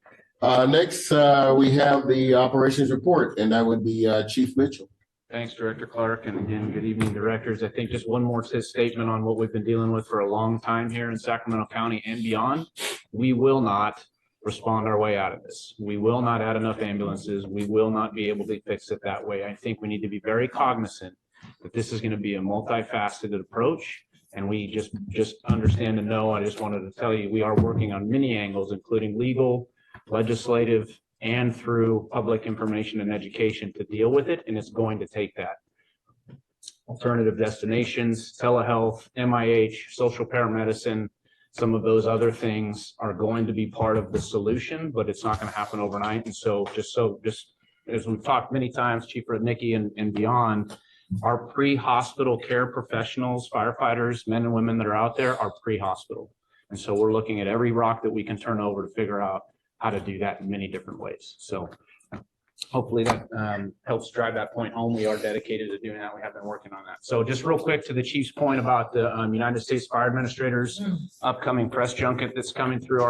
Next, we have the operations report, and that would be Chief Mitchell. Thanks, Director Clark, and again, good evening, directors. I think just one more statement on what we've been dealing with for a long time here in Sacramento County and beyond. We will not respond our way out of this. We will not add enough ambulances. We will not be able to fix it that way. I think we need to be very cognizant that this is going to be a multifaceted approach, and we just understand and know. I just wanted to tell you, we are working on many angles, including legal, legislative, and through public information and education to deal with it, and it's going to take that. Alternative destinations, telehealth, MIH, social paramedicine, some of those other things are going to be part of the solution, but it's not going to happen overnight. And so just as we've talked many times, Chief Radnicki and beyond, our pre-hospital care professionals, firefighters, men and women that are out there are pre-hospital. And so we're looking at every rock that we can turn over to figure out how to do that in many different ways. So hopefully that helps drive that point home. We are dedicated to doing that. We have been working on that. So just real quick to the Chief's point about the United States Fire Administrators upcoming press junket that's coming through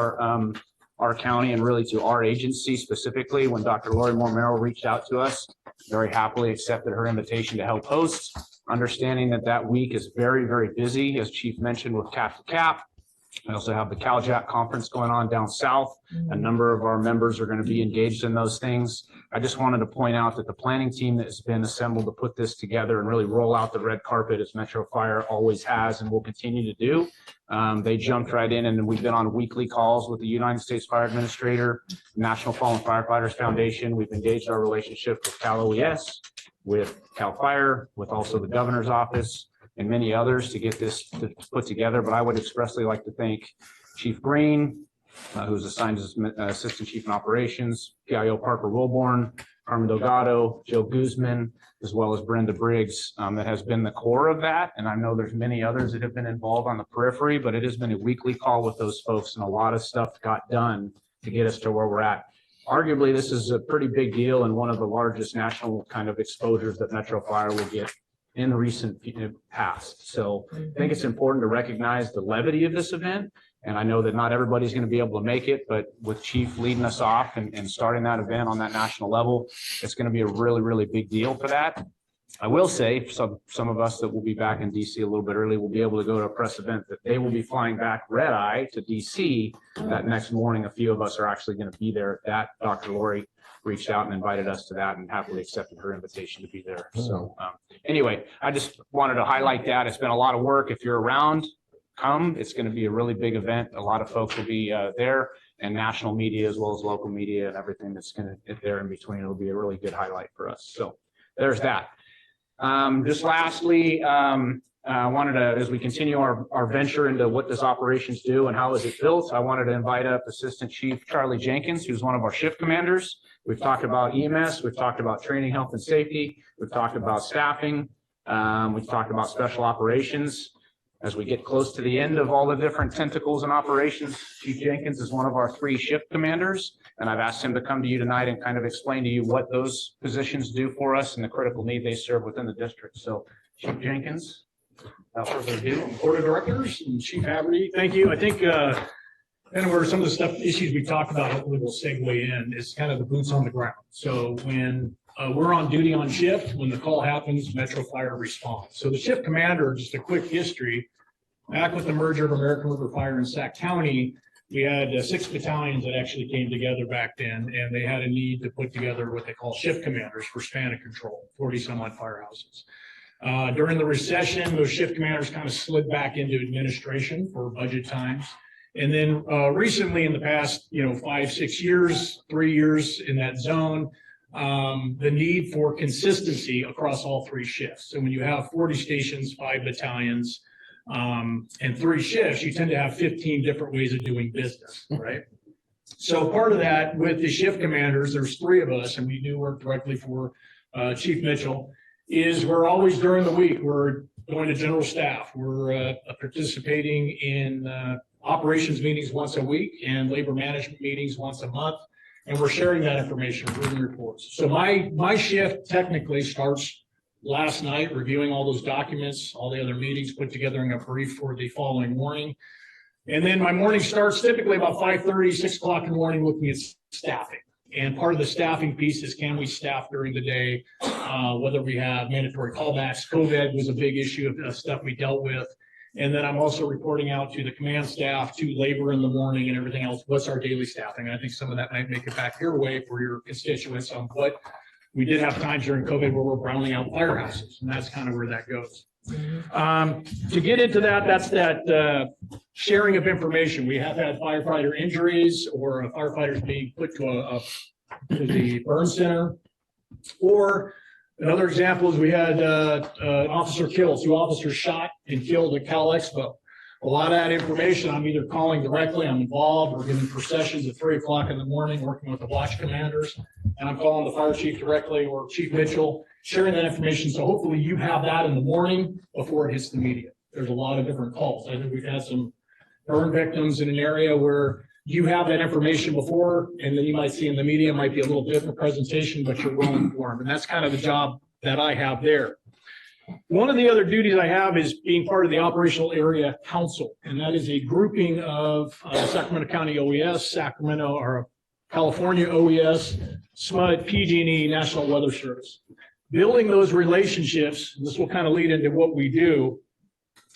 our county and really to our agency specifically. When Dr. Lori Moore Merrill reached out to us, very happily accepted her invitation to help host, understanding that week is very, very busy, as Chief mentioned, with Cap to Cap. We also have the CalJack conference going on down south. A number of our members are going to be engaged in those things. I just wanted to point out that the planning team that has been assembled to put this together and really roll out the red carpet, as Metro Fire always has and will continue to do. They jumped right in, and we've been on weekly calls with the United States Fire Administrator, National Fallen Firefighters Foundation. We've engaged our relationship with Cal OES, with Cal Fire, with also the governor's office, and many others to get this put together. But I would expressly like to thank Chief Green, who's assigned as Assistant Chief in Operations, PIO Parker Wilborn, Carmen Delgado, Joe Guzman, as well as Brenda Briggs, that has been the core of that. And I know there's many others that have been involved on the periphery, but it has been a weekly call with those folks, and a lot of stuff got done to get us to where we're at. Arguably, this is a pretty big deal and one of the largest national kind of exposures that Metro Fire will get in the recent past. So I think it's important to recognize the levity of this event. And I know that not everybody's going to be able to make it, but with Chief leading us off and starting that event on that national level, it's going to be a really, really big deal for that. I will say some of us that will be back in DC a little bit early will be able to go to a press event that they will be flying back red eye to DC that next morning. A few of us are actually going to be there. That Dr. Lori reached out and invited us to that and happily accepted her invitation to be there. So anyway, I just wanted to highlight that. It's been a lot of work. If you're around, come. It's going to be a really big event. A lot of folks will be there, and national media as well as local media and everything that's going to get there in between. It'll be a really good highlight for us. So there's that. Just lastly, I wanted to, as we continue our venture into what does operations do and how is it built, I wanted to invite up Assistant Chief Charlie Jenkins, who's one of our shift commanders. We've talked about EMS, we've talked about training, health and safety, we've talked about staffing, we've talked about special operations. As we get close to the end of all the different tentacles and operations, Chief Jenkins is one of our 3 shift commanders, and I've asked him to come to you tonight and kind of explain to you what those positions do for us and the critical need they serve within the district. So Chief Jenkins, without further ado. Board of Directors and Chief Haverty, thank you. I think kind of where some of the issues we talked about, hopefully will segue in, is kind of the boots on the ground. So when we're on duty on shift, when the call happens, Metro Fire responds. So the shift commander, just a quick history, back with the merger of American River Fire and Sac County, we had 6 battalions that actually came together back then, and they had a need to put together what they call shift commanders for span of control, 40 some odd firehouses. During the recession, those shift commanders kind of slid back into administration for budget times. And then recently in the past, 5-6 years, 3 years in that zone, the need for consistency across all three shifts. So when you have 40 stations, 5 battalions, and 3 shifts, you tend to have 15 different ways of doing business, right? So part of that with the shift commanders, there's 3 of us, and we do work directly for Chief Mitchell, is we're always during the week, we're going to general staff. We're participating in operations meetings once a week and labor management meetings once a month. And we're sharing that information, written reports. So my shift technically starts last night, reviewing all those documents, all the other meetings, put together in a brief for the following morning. And then my morning starts typically about 5:30, 6 o'clock in the morning, looking at staffing. And part of the staffing piece is, can we staff during the day? Whether we have mandatory callbacks. COVID was a big issue of stuff we dealt with. And then I'm also reporting out to the command staff, to labor in the morning and everything else. What's our daily staffing? And I think some of that might make it back your way for your constituents on what we did have times during COVID where we're browning out firehouses, and that's kind of where that goes. To get into that, that's that sharing of information. We have had firefighter injuries or firefighters being put to the burn center. Or another example is we had an officer killed, 2 officers shot and killed at Cal Expo. A lot of that information, I'm either calling directly, I'm involved, we're giving processions at 3 o'clock in the morning, working with the watch commanders, and I'm calling the fire chief directly or Chief Mitchell, sharing that information. So hopefully you have that in the morning before it hits the media. There's a lot of different calls. I think we've had some burn victims in an area where you have that information before, and then you might see in the media might be a little different presentation, but you're well informed. And that's kind of the job that I have there. One of the other duties I have is being part of the Operational Area Council, and that is a grouping of Sacramento County OES, Sacramento or California OES, SMUD, PG&E, National Weather Service. Building those relationships, this will kind of lead into what we do.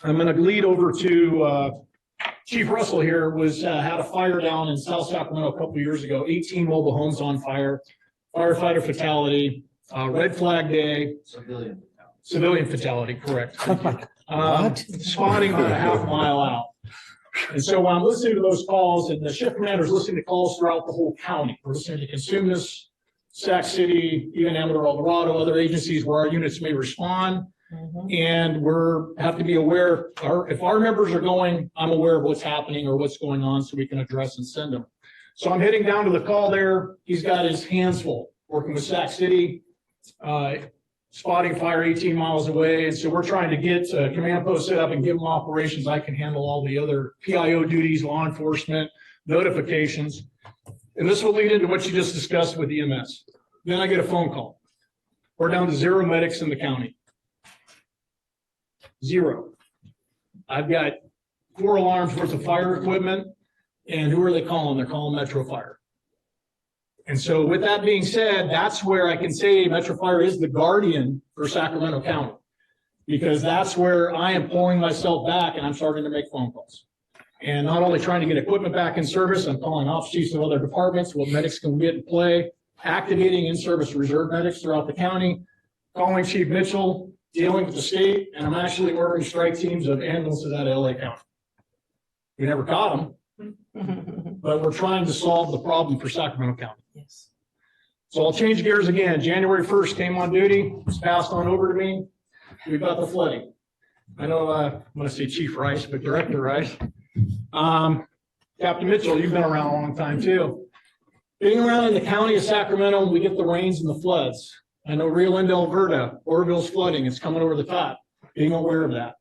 I'm going to lead over to Chief Russell here had a fire down in South Sacramento a couple of years ago, 18 mobile homes on fire, firefighter fatality, red flag day. Civilian fatality, correct. Spotting about a half mile out. And so when I'm listening to those calls, and the shift commander is listening to calls throughout the whole county, we're listening to Consumnes, Sac City, even Amador, El Dorado, other agencies where our units may respond. And have to be aware, if our members are going, I'm aware of what's happening or what's going on so we can address and send them. So I'm heading down to the call there. He's got his hands full, working with Sac City, spotting fire 18 miles away. And so we're trying to get a command post set up and give them operations. I can handle all the other PIO duties, law enforcement, notifications. And this will lead into what you just discussed with EMS. Then I get a phone call. We're down to 0 medics in the county. 0. I've got 4 alarms worth of fire equipment. And who are they calling? They're calling Metro Fire. And so with that being said, that's where I can say Metro Fire is the guardian for Sacramento County, because that's where I am pulling myself back and I'm starting to make phone calls. And not only trying to get equipment back in service, I'm calling ops chiefs of other departments, what medics can get in play, activating in-service reserve medics throughout the county, calling Chief Mitchell, dealing with the state, and I'm actually ordering strike teams of ambulances out of LA County. We never caught them, but we're trying to solve the problem for Sacramento County. Yes. So I'll change gears again. January 1st came on duty, was passed on over to me. We've got the flooding. I know I'm going to say Chief Rice, but Director Rice. Captain Mitchell, you've been around a long time too. Being around in the county of Sacramento, we get the rains and the floods. I know Rio Linda, Alberta, Oroville's flooding, it's coming over the top. Being aware of that.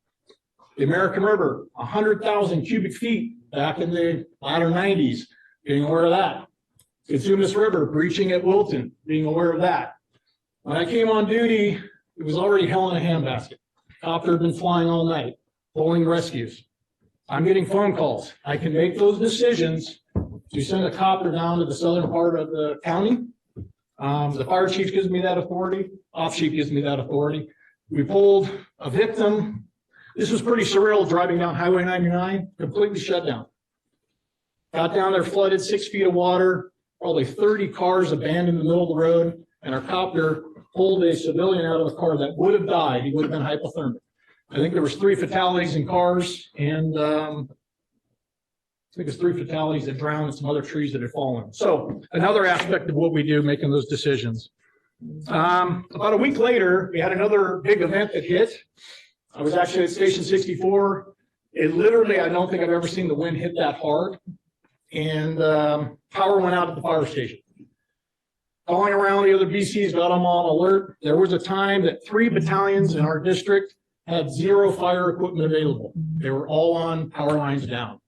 The American River, 100,000 cubic feet back in the latter 90s. Being aware of that. Consumnes River breaching at Wilton, being aware of that. When I came on duty, it was already hell in a handbasket. Copter had been flying all night, pulling rescues. I'm getting phone calls. I can make those decisions to send a copter down to the southern part of the county. The fire chief gives me that authority. Ops chief gives me that authority. We pulled a victim. This was pretty surreal, driving down Highway 99, completely shut down. Got down there, flooded, 6 feet of water, probably 30 cars abandoned in the middle of the road, and our copter pulled a civilian out of the car that would have died. He would have been hypothermic. I think there was 3 fatalities in cars, and I think it's 3 fatalities that drowned and some other trees that had fallen. So another aspect of what we do, making those decisions. About a week later, we had another big event that hit. I was actually at Station 64. It literally, I don't think I've ever seen the wind hit that hard. And power went out at the fire station. Calling around the other BCs, got them on alert. There was a time that 3 battalions in our district had 0 fire equipment available. They were all on power lines down.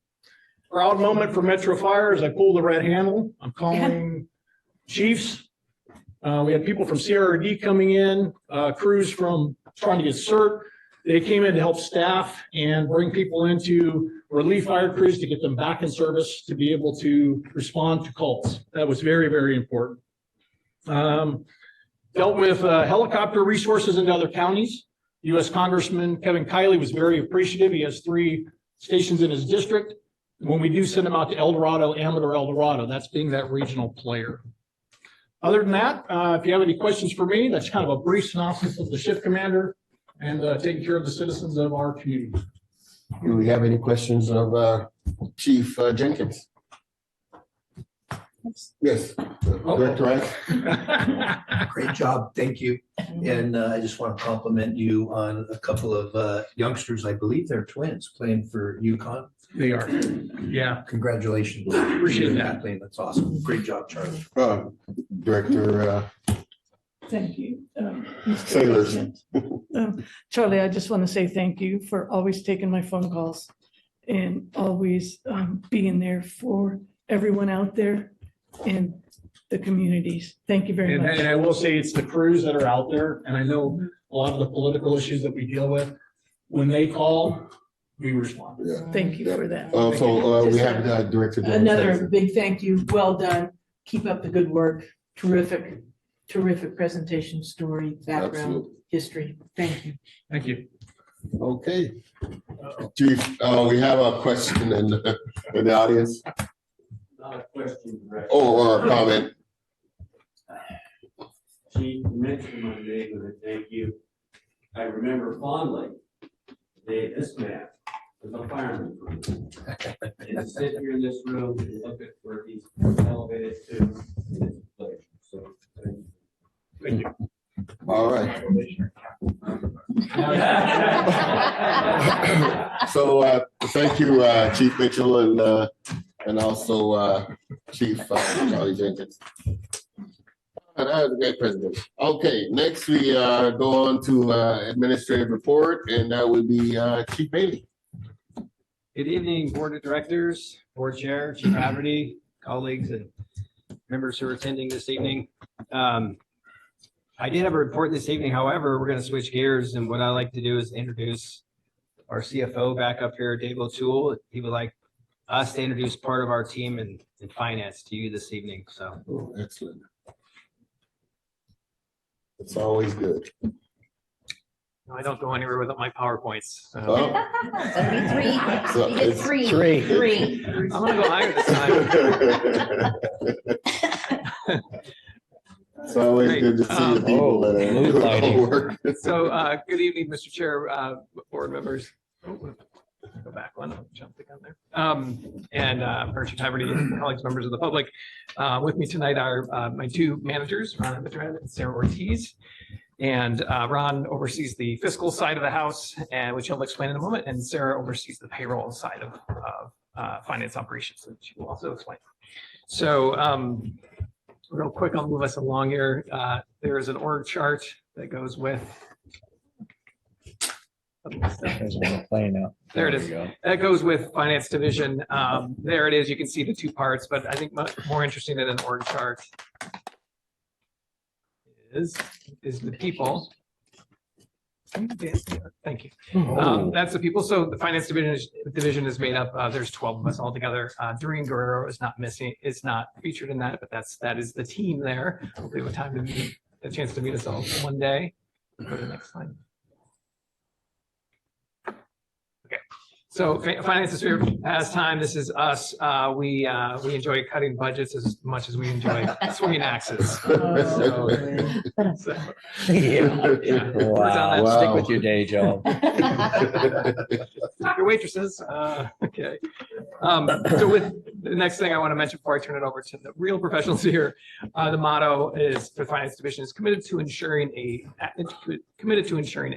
Proud moment for Metro Fire as I pull the red handle. I'm calling chiefs. We had people from CRD coming in, crews from trying to get CERT. They came in to help staff and bring people into relief fire crews to get them back in service to be able to respond to calls. That was very, very important. Dealt with helicopter resources into other counties. U.S. Congressman Kevin Kiley was very appreciative. He has 3 stations in his district. When we do send them out to El Dorado, Amador, El Dorado, that's being that regional player. Other than that, if you have any questions for me, that's kind of a brief synopsis of the shift commander and taking care of the citizens of our community. Do we have any questions of Chief Jenkins? Yes, Director Rice. Great job, thank you. And I just want to compliment you on a couple of youngsters, I believe they're twins, playing for UConn. They are, yeah. Congratulations. Appreciate that. That's awesome. Great job, Charlie. Director Thank you. Mr. Sailors. President. Charlie, I just want to say thank you for always taking my phone calls and always being there for everyone out there in the communities. Thank you very much. And I will say it's the crews that are out there, and I know a lot of the political issues that we deal with, when they call, we respond. Yeah. Thank you for that. So we have Director. Jones. Another big thank you. Well done. Keep up the good work. Terrific, terrific presentation, story, background, Absolutely. history. Thank you. Thank you. Okay. Chief, we have a question in the audience. Not a question, Rick. Or a comment. Chief, you mentioned my neighborhood, thank you. I remember fondly the day this man was a fireman. And sit here in this room and look at where he's elevated to in this place. So, thank you. All right. So thank you, Chief Mitchell, and also Chief Charlie Jenkins. That was a great presentation. Okay, next we go on to administrative report, and that would be Chief Bailey. Good evening, Board of Directors, Board Chair, Chief Haverty, colleagues, and members who are attending this evening. I did have a report this evening. However, we're going to switch gears, and what I like to do is introduce our CFO back up here, Dave O'Toole. He would like us to introduce part of our team in finance to you this evening. So, Oh, excellent. It's always good. I don't go anywhere without my PowerPoints. So Oh. It's gonna be 3. So You get it's 3. three. 3. I'm gonna go higher this time. It's always Great. good to see the people that are Mood doing lighting. the work. So, good evening, Mr. Chair, board members. Oh, go back one, I'll jump the gun there. And Chief Haverty, colleagues, members of the public. With me tonight are my 2 managers, Ron Madrid and Sarah Ortiz. And Ron oversees the fiscal side of the house, and which he'll explain in a moment, and Sarah oversees the payroll side of finance operations, which she will also explain. So real quick, I'll move us along here. There is an org chart that goes with. There it is. That goes with finance division. There it is. You can see the 2 parts, but I think much more interesting than an org chart is the people. Thank you. That's the people. So the finance division is made up. There's 12 of us all together. Doreen Guerrero is not missing. Is not featured in that, but that is the team there. Hopefully, we have time to meet, a chance to meet us all one day. Go to the next slide. Okay. So finance is favorite pastime. This is us. We enjoy cutting budgets as much as we enjoy swinging axes. Yeah. Wow. Wow. Stick with your day job. Your waitresses. Okay. So The next thing I want to mention before I turn it over to the real professionals here, the motto is for the Finance Division is committed to ensuring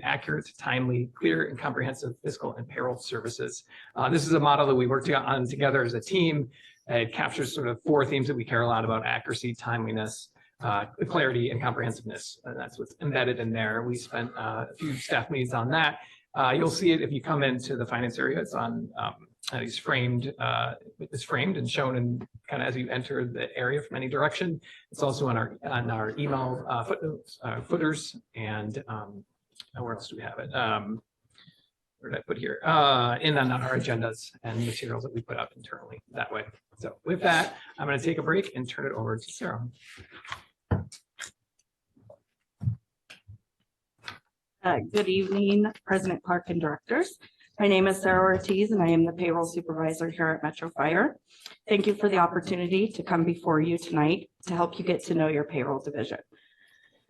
accurate, timely, clear, and comprehensive fiscal and payroll services. This is a motto that we worked on together as a team. It captures sort of 4 themes that we care a lot about: accuracy, timeliness, clarity, and comprehensiveness. And that's what's embedded in there. We spent a few staff meetings on that. You'll see it if you come into the finance area. It's on. It's framed and shown in kind of as you enter the area from any direction. It's also on our email footers, and where else do we have it? Where did I put here? And on our agendas and materials that we put up internally that way. So with that, I'm going to take a break and turn it over to Sarah. Good evening, President Clark and directors. My name is Sarah Ortiz, and I am the payroll supervisor here at Metro Fire. Thank you for the opportunity to come before you tonight to help you get to know your payroll division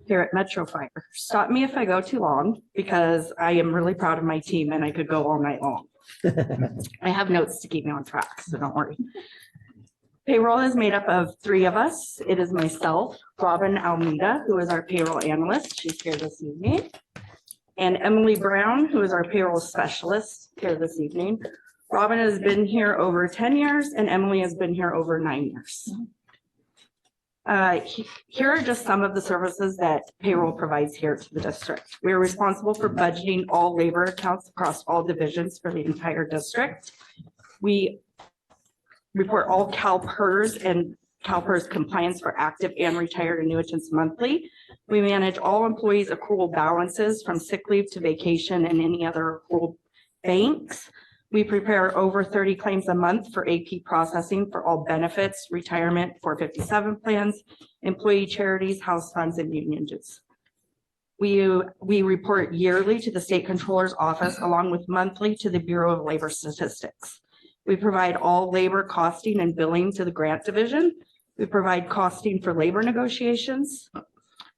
here at Metro Fire. Stop me if I go too long, because I am really proud of my team and I could go all night long. I have notes to keep me on track, so don't worry. Payroll is made up of 3 of us. It is myself, Robin Almeida, who is our payroll analyst. She's here this evening. And Emily Brown, who is our payroll specialist here this evening. Robin has been here over 10 years and Emily has been here over 9 years. Here are just some of the services that payroll provides here to the district. We are responsible for budgeting all labor accounts across all divisions for the entire district. We report all CalPERS and CalPERS compliance for active and retired annuitants monthly. We manage all employees' accrual balances from sick leave to vacation and any other accrual banks. We prepare over 30 claims a month for AP processing for all benefits, retirement, 457 plans, employee charities, house funds, and union dues. We report yearly to the State Controller's Office along with monthly to the Bureau of Labor Statistics. We provide all labor costing and billing to the grant division. We provide costing for labor negotiations.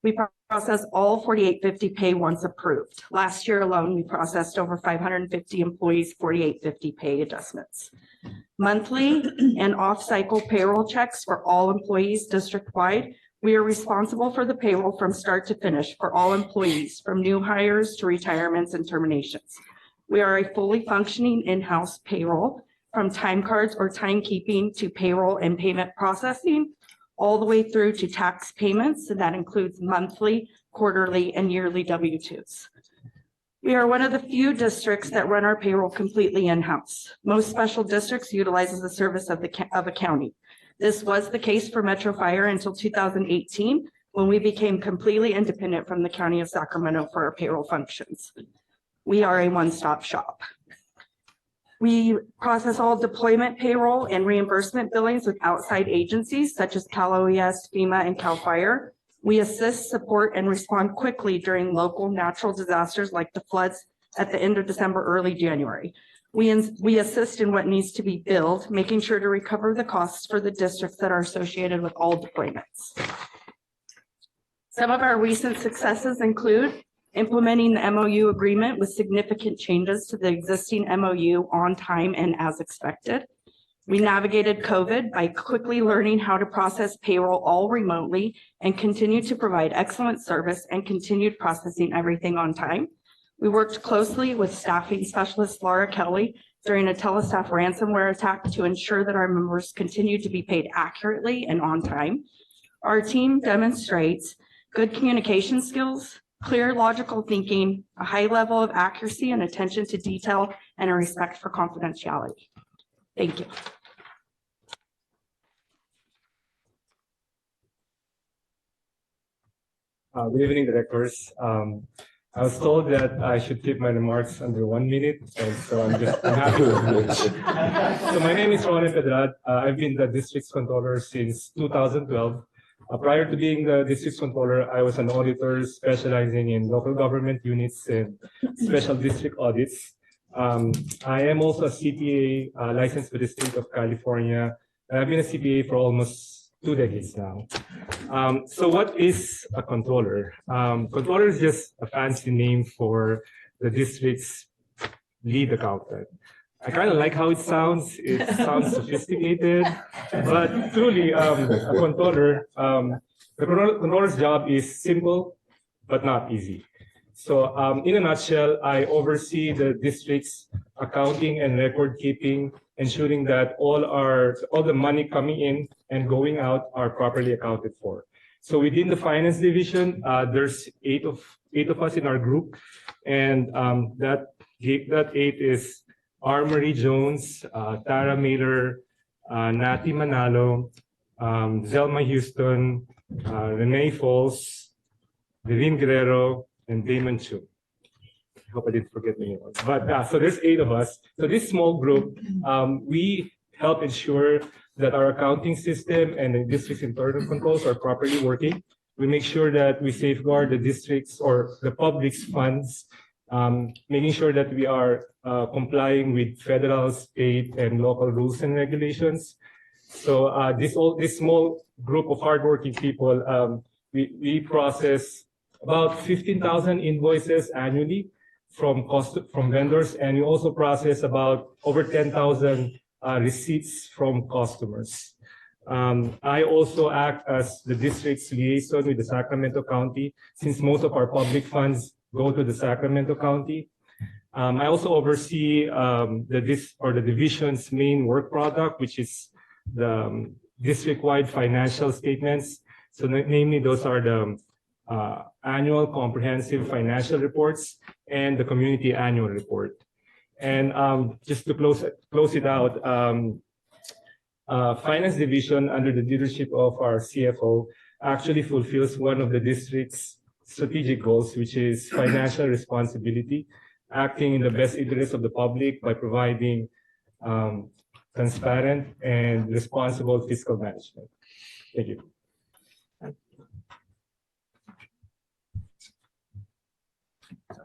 We process all 4850 pay once approved. Last year alone, we processed over 550 employees 4850 pay adjustments. Monthly and off-cycle payroll checks for all employees district-wide. We are responsible for the payroll from start to finish for all employees, from new hires to retirements and terminations. We are a fully functioning in-house payroll, from time cards or timekeeping to payroll and payment processing, all the way through to tax payments, and that includes monthly, quarterly, and yearly W-2s. We are one of the few districts that run our payroll completely in-house. Most special districts utilizes the service of a county. This was the case for Metro Fire until 2018, when we became completely independent from the County of Sacramento for our payroll functions. We are a one-stop shop. We process all deployment payroll and reimbursement billings with outside agencies such as Cal OES, FEMA, and CAL FIRE. We assist, support, and respond quickly during local natural disasters like the floods at the end of December, early January. We assist in what needs to be billed, making sure to recover the costs for the districts that are associated with all deployments. Some of our recent successes include implementing the MOU agreement with significant changes to the existing MOU on time and as expected. We navigated COVID by quickly learning how to process payroll all remotely and continue to provide excellent service and continued processing everything on time. We worked closely with staffing specialist Laura Kelly during a telestaff ransomware attack to ensure that our members continue to be paid accurately and on time. Our team demonstrates good communication skills, clear logical thinking, a high level of accuracy and attention to detail, and a respect for confidentiality. Thank you. Good evening, directors. I was told that I should keep my remarks under 1 minute, and so I'm happy to do it. So my name is Ronnie Pedrad. I've been the district's controller since 2012. Prior to being the district controller, I was an auditor specializing in local government units and special district audits. I am also a CPA licensed with the state of California. I've been a CPA for almost 2 decades now. So what is a controller? Controller is just a fancy name for the district's lead accountant. I kind of like how it sounds. It sounds sophisticated, but truly, a controller, the controller's job is simple, but not easy. So in a nutshell, I oversee the district's accounting and record keeping, ensuring that all the money coming in and going out are properly accounted for. So within the finance division, there's eight of us in our group, and that eight is R. Marie Jones, Tara Miller, Nati Manalo, Zelma Houston, Renee Falls, Devin Guerrero, and Damon Chu. I hope I didn't forget anyone. But so there's eight of us. So this small group, we help ensure that our accounting system and the district's internal controls are properly working. We make sure that we safeguard the district's or the public's funds, making sure that we are complying with federal, state, and local rules and regulations. So this small group of hardworking people, we process about 15,000 invoices annually from vendors, and we also process about over 10,000 receipts from customers. I also act as the district's liaison with the Sacramento County, since most of our public funds go to the Sacramento County. I also oversee the division's main work product, which is the district-wide financial statements. So namely, those are the annual comprehensive financial reports and the community annual report. And just to close it out, finance division under the leadership of our CFO actually fulfills one of the district's strategic goals, which is financial responsibility, acting in the best interest of the public by providing transparent and responsible fiscal management. Thank you.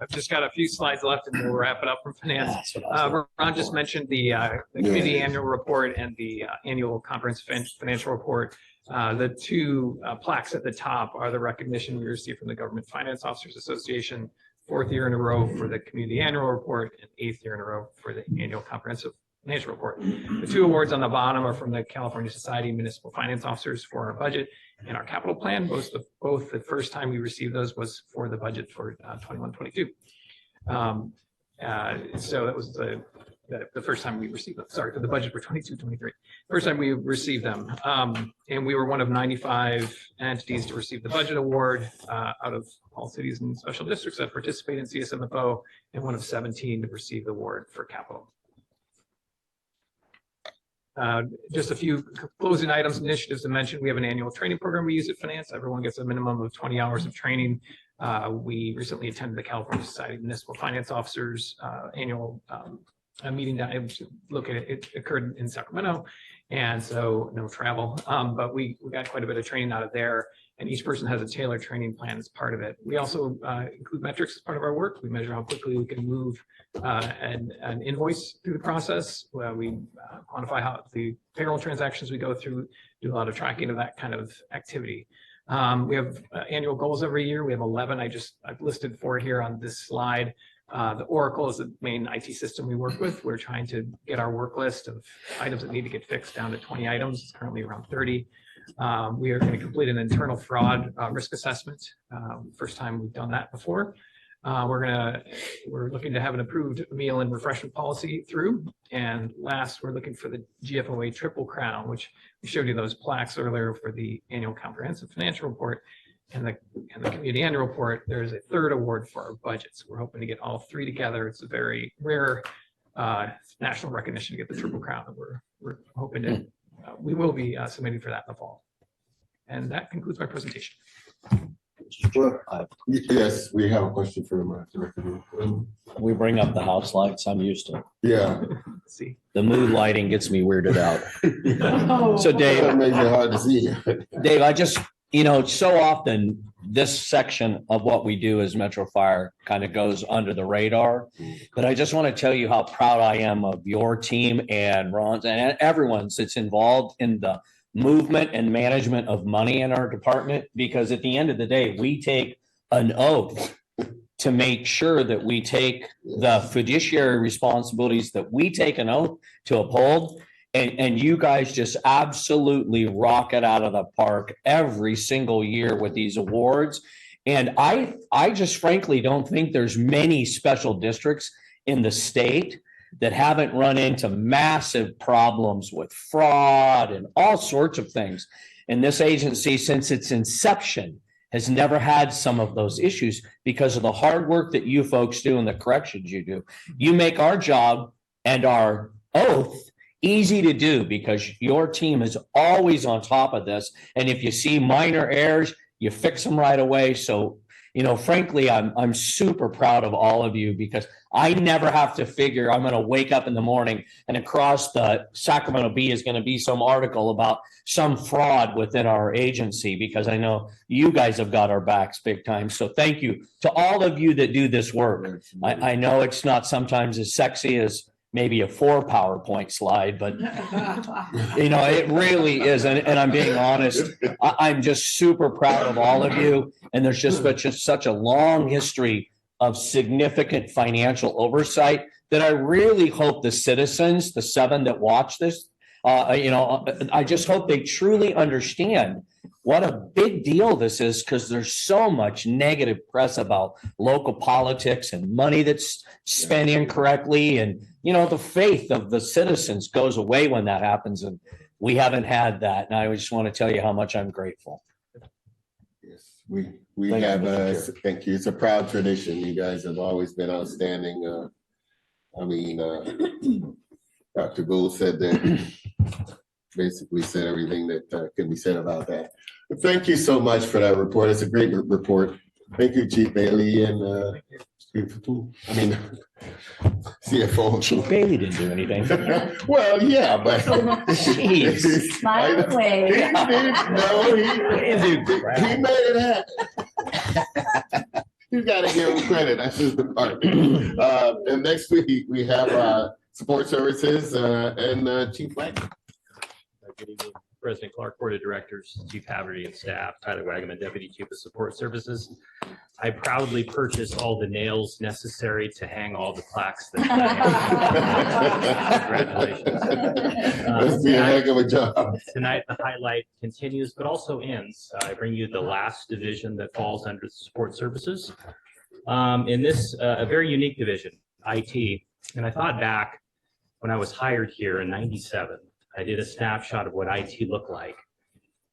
I've just got a few slides left and we'll wrap it up from finance. Ron just mentioned the community annual report and the annual comprehensive financial report. The two plaques at the top are the recognition we received from the Government Finance Officers Association, 4th year in a row for the community annual report and 8th year in a row for the annual comprehensive financial report. The two awards on the bottom are from the California Society of Municipal Finance Officers for our budget and our capital plan. Both the first time we received those was for the budget for 21-22. So that was the first time we received them. Sorry, for the budget for 22-23. First time we received them. And we were one of 95 entities to receive the budget award out of all cities and special districts that participate in CSMFO, and one of 17 to receive the award for capital. Just a few closing items, initiatives to mention. We have an annual training program we use at Finance. Everyone gets a minimum of 20 hours of training. We recently attended the California Society of Municipal Finance Officers annual meeting that it occurred in Sacramento, and so no travel. But we got quite a bit of training out of there, and each person has a tailored training plan as part of it. We also include metrics as part of our work. We measure how quickly we can move an invoice through the process. We quantify how the payroll transactions we go through, do a lot of tracking of that kind of activity. We have annual goals every year. We have 11. I've listed 4 here on this slide. The Oracle is the main IT system we work with. We're trying to get our work list of items that need to get fixed down to 20 items. It's currently around 30. We are going to complete an internal fraud risk assessment. First time we've done that before. We're looking to have an approved meal and refreshment policy through. And last, we're looking for the GFOA Triple Crown, which we showed you those plaques earlier for the annual comprehensive financial report and the community annual report. There's a 3rd award for our budgets. We're hoping to get all 3 together. It's a very rare national recognition to get the Triple Crown, and we're hoping to we will be submitting for that in the fall. And that concludes my presentation. Yes, we have a question for the director. We bring up the house lights. I'm used to it. Yeah. See, the mood lighting gets me weirded out. So Dave, that makes it hard to see. Dave, I just, so often this section of what we do as Metro Fire kind of goes under the radar, but I just want to tell you how proud I am of your team and Ron's and everyone's that's involved in the movement and management of money in our department, because at the end of the day, we take an oath to make sure that we take the fiduciary responsibilities that we take an oath to uphold. And you guys just absolutely rock it out of the park every single year with these awards. And I just frankly don't think there's many special districts in the state that haven't run into massive problems with fraud and all sorts of things. And this agency, since its inception, has never had some of those issues because of the hard work that you folks do and the corrections you do. You make our job and our oath easy to do because your team is always on top of this. And if you see minor errors, you fix them right away. So, you know, frankly, I'm super proud of all of you because I never have to figure I'm going to wake up in the morning and across the Sacramento Bee is going to be some article about some fraud within our agency because I know you guys have got our backs big time. So thank you to all of you that do this work. I know it's not sometimes as sexy as maybe a 4 PowerPoint slide, but you know, it really is. And I'm being honest, I'm just super proud of all of you. And there's just such a long history of significant financial oversight that I really hope the citizens, the 7 that watch this, you know, I just hope they truly understand what a big deal this is because there's so much negative press about local politics and money that's spent incorrectly. And, you know, the faith of the citizens goes away when that happens. And we haven't had that. And I just want to tell you how much I'm grateful. Yes, we have, thank you. It's a proud tradition. You guys have always been outstanding. I mean, Dr. Gould said that, basically said everything that could be said about that. But thank you so much for that report. It's a great report. Thank you, Chief Bailey and CFO. Chief Bailey didn't do anything. Well, yeah, but jeez. Smile away. He made it happen. You gotta give him credit. That's his department. And next week we have support services and Chief Wagner. Good evening, President Clark, Board of Directors, Chief Haverty, and staff. Tyler Wagaman, Deputy Chief of Support Services. I proudly purchased all the nails necessary to hang all the plaques. Congratulations. Must be a heck of a job. Tonight, the highlight continues, but also ends. I bring you the last division that falls under support services. In this, a very unique division, IT. And I thought back when I was hired here in '97. I did a snapshot of what IT looked like.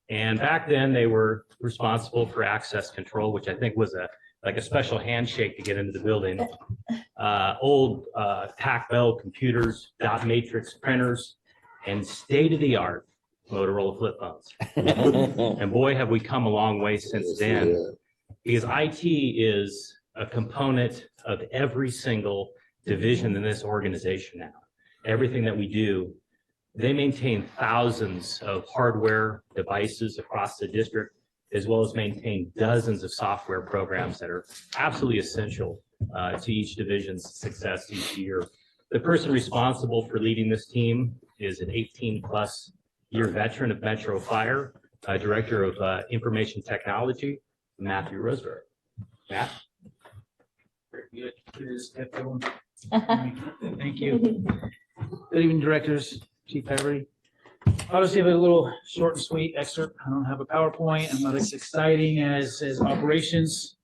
And back then they were responsible for access control, which I think was like a special handshake to get into the building. Old TAC Bell computers, dot matrix printers, and state-of-the-art Motorola flip phones. And boy, have we come a long way since then, because IT is a component of every single division in this organization now. Everything that we do, they maintain thousands of hardware devices across the district, as well as maintain dozens of software programs that are absolutely essential to each division's success each year. The person responsible for leading this team is an 18-plus year veteran of Metro Fire, Director of Information Technology, Matthew Roseberry. Matt? Very good. Thank you. Good evening, directors, Chief Haverty. I'll just give it a little short and sweet excerpt. I don't have a PowerPoint. I'm not as exciting as operations.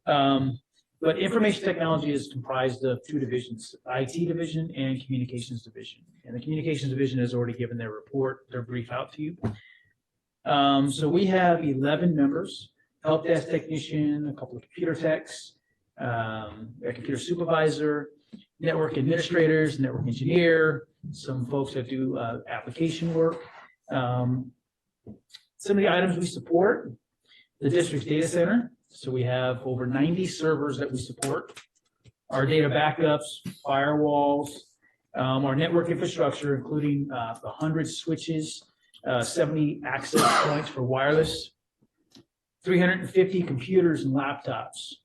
But information technology is comprised of 2 divisions, IT division and communications division. And the communications division has already given their report, their brief out to you. So we have 11 members, help desk technician, a couple of computer techs, a computer supervisor, network administrators, network engineer, some folks that do application work. Some of the items we support, the district's data center. So we have over 90 servers that we support. Our data backups, firewalls, our network infrastructure, including 100 switches, 70 access points for wireless, 350 computers and laptops,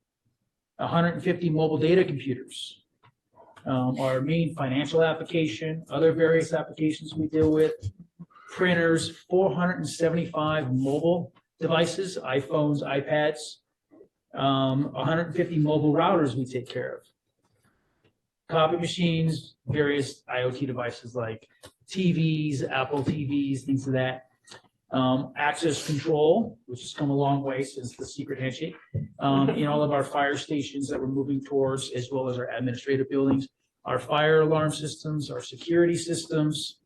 150 mobile data computers. Our main financial application, other various applications we deal with, printers, 475 mobile devices, iPhones, iPads, 150 mobile routers we take care of. Copy machines, various IoT devices like TVs, Apple TVs, things of that. Access control, which has come a long way since the secret handshake, in all of our fire stations that we're moving towards, as well as our administrative buildings, our fire alarm systems, our security systems.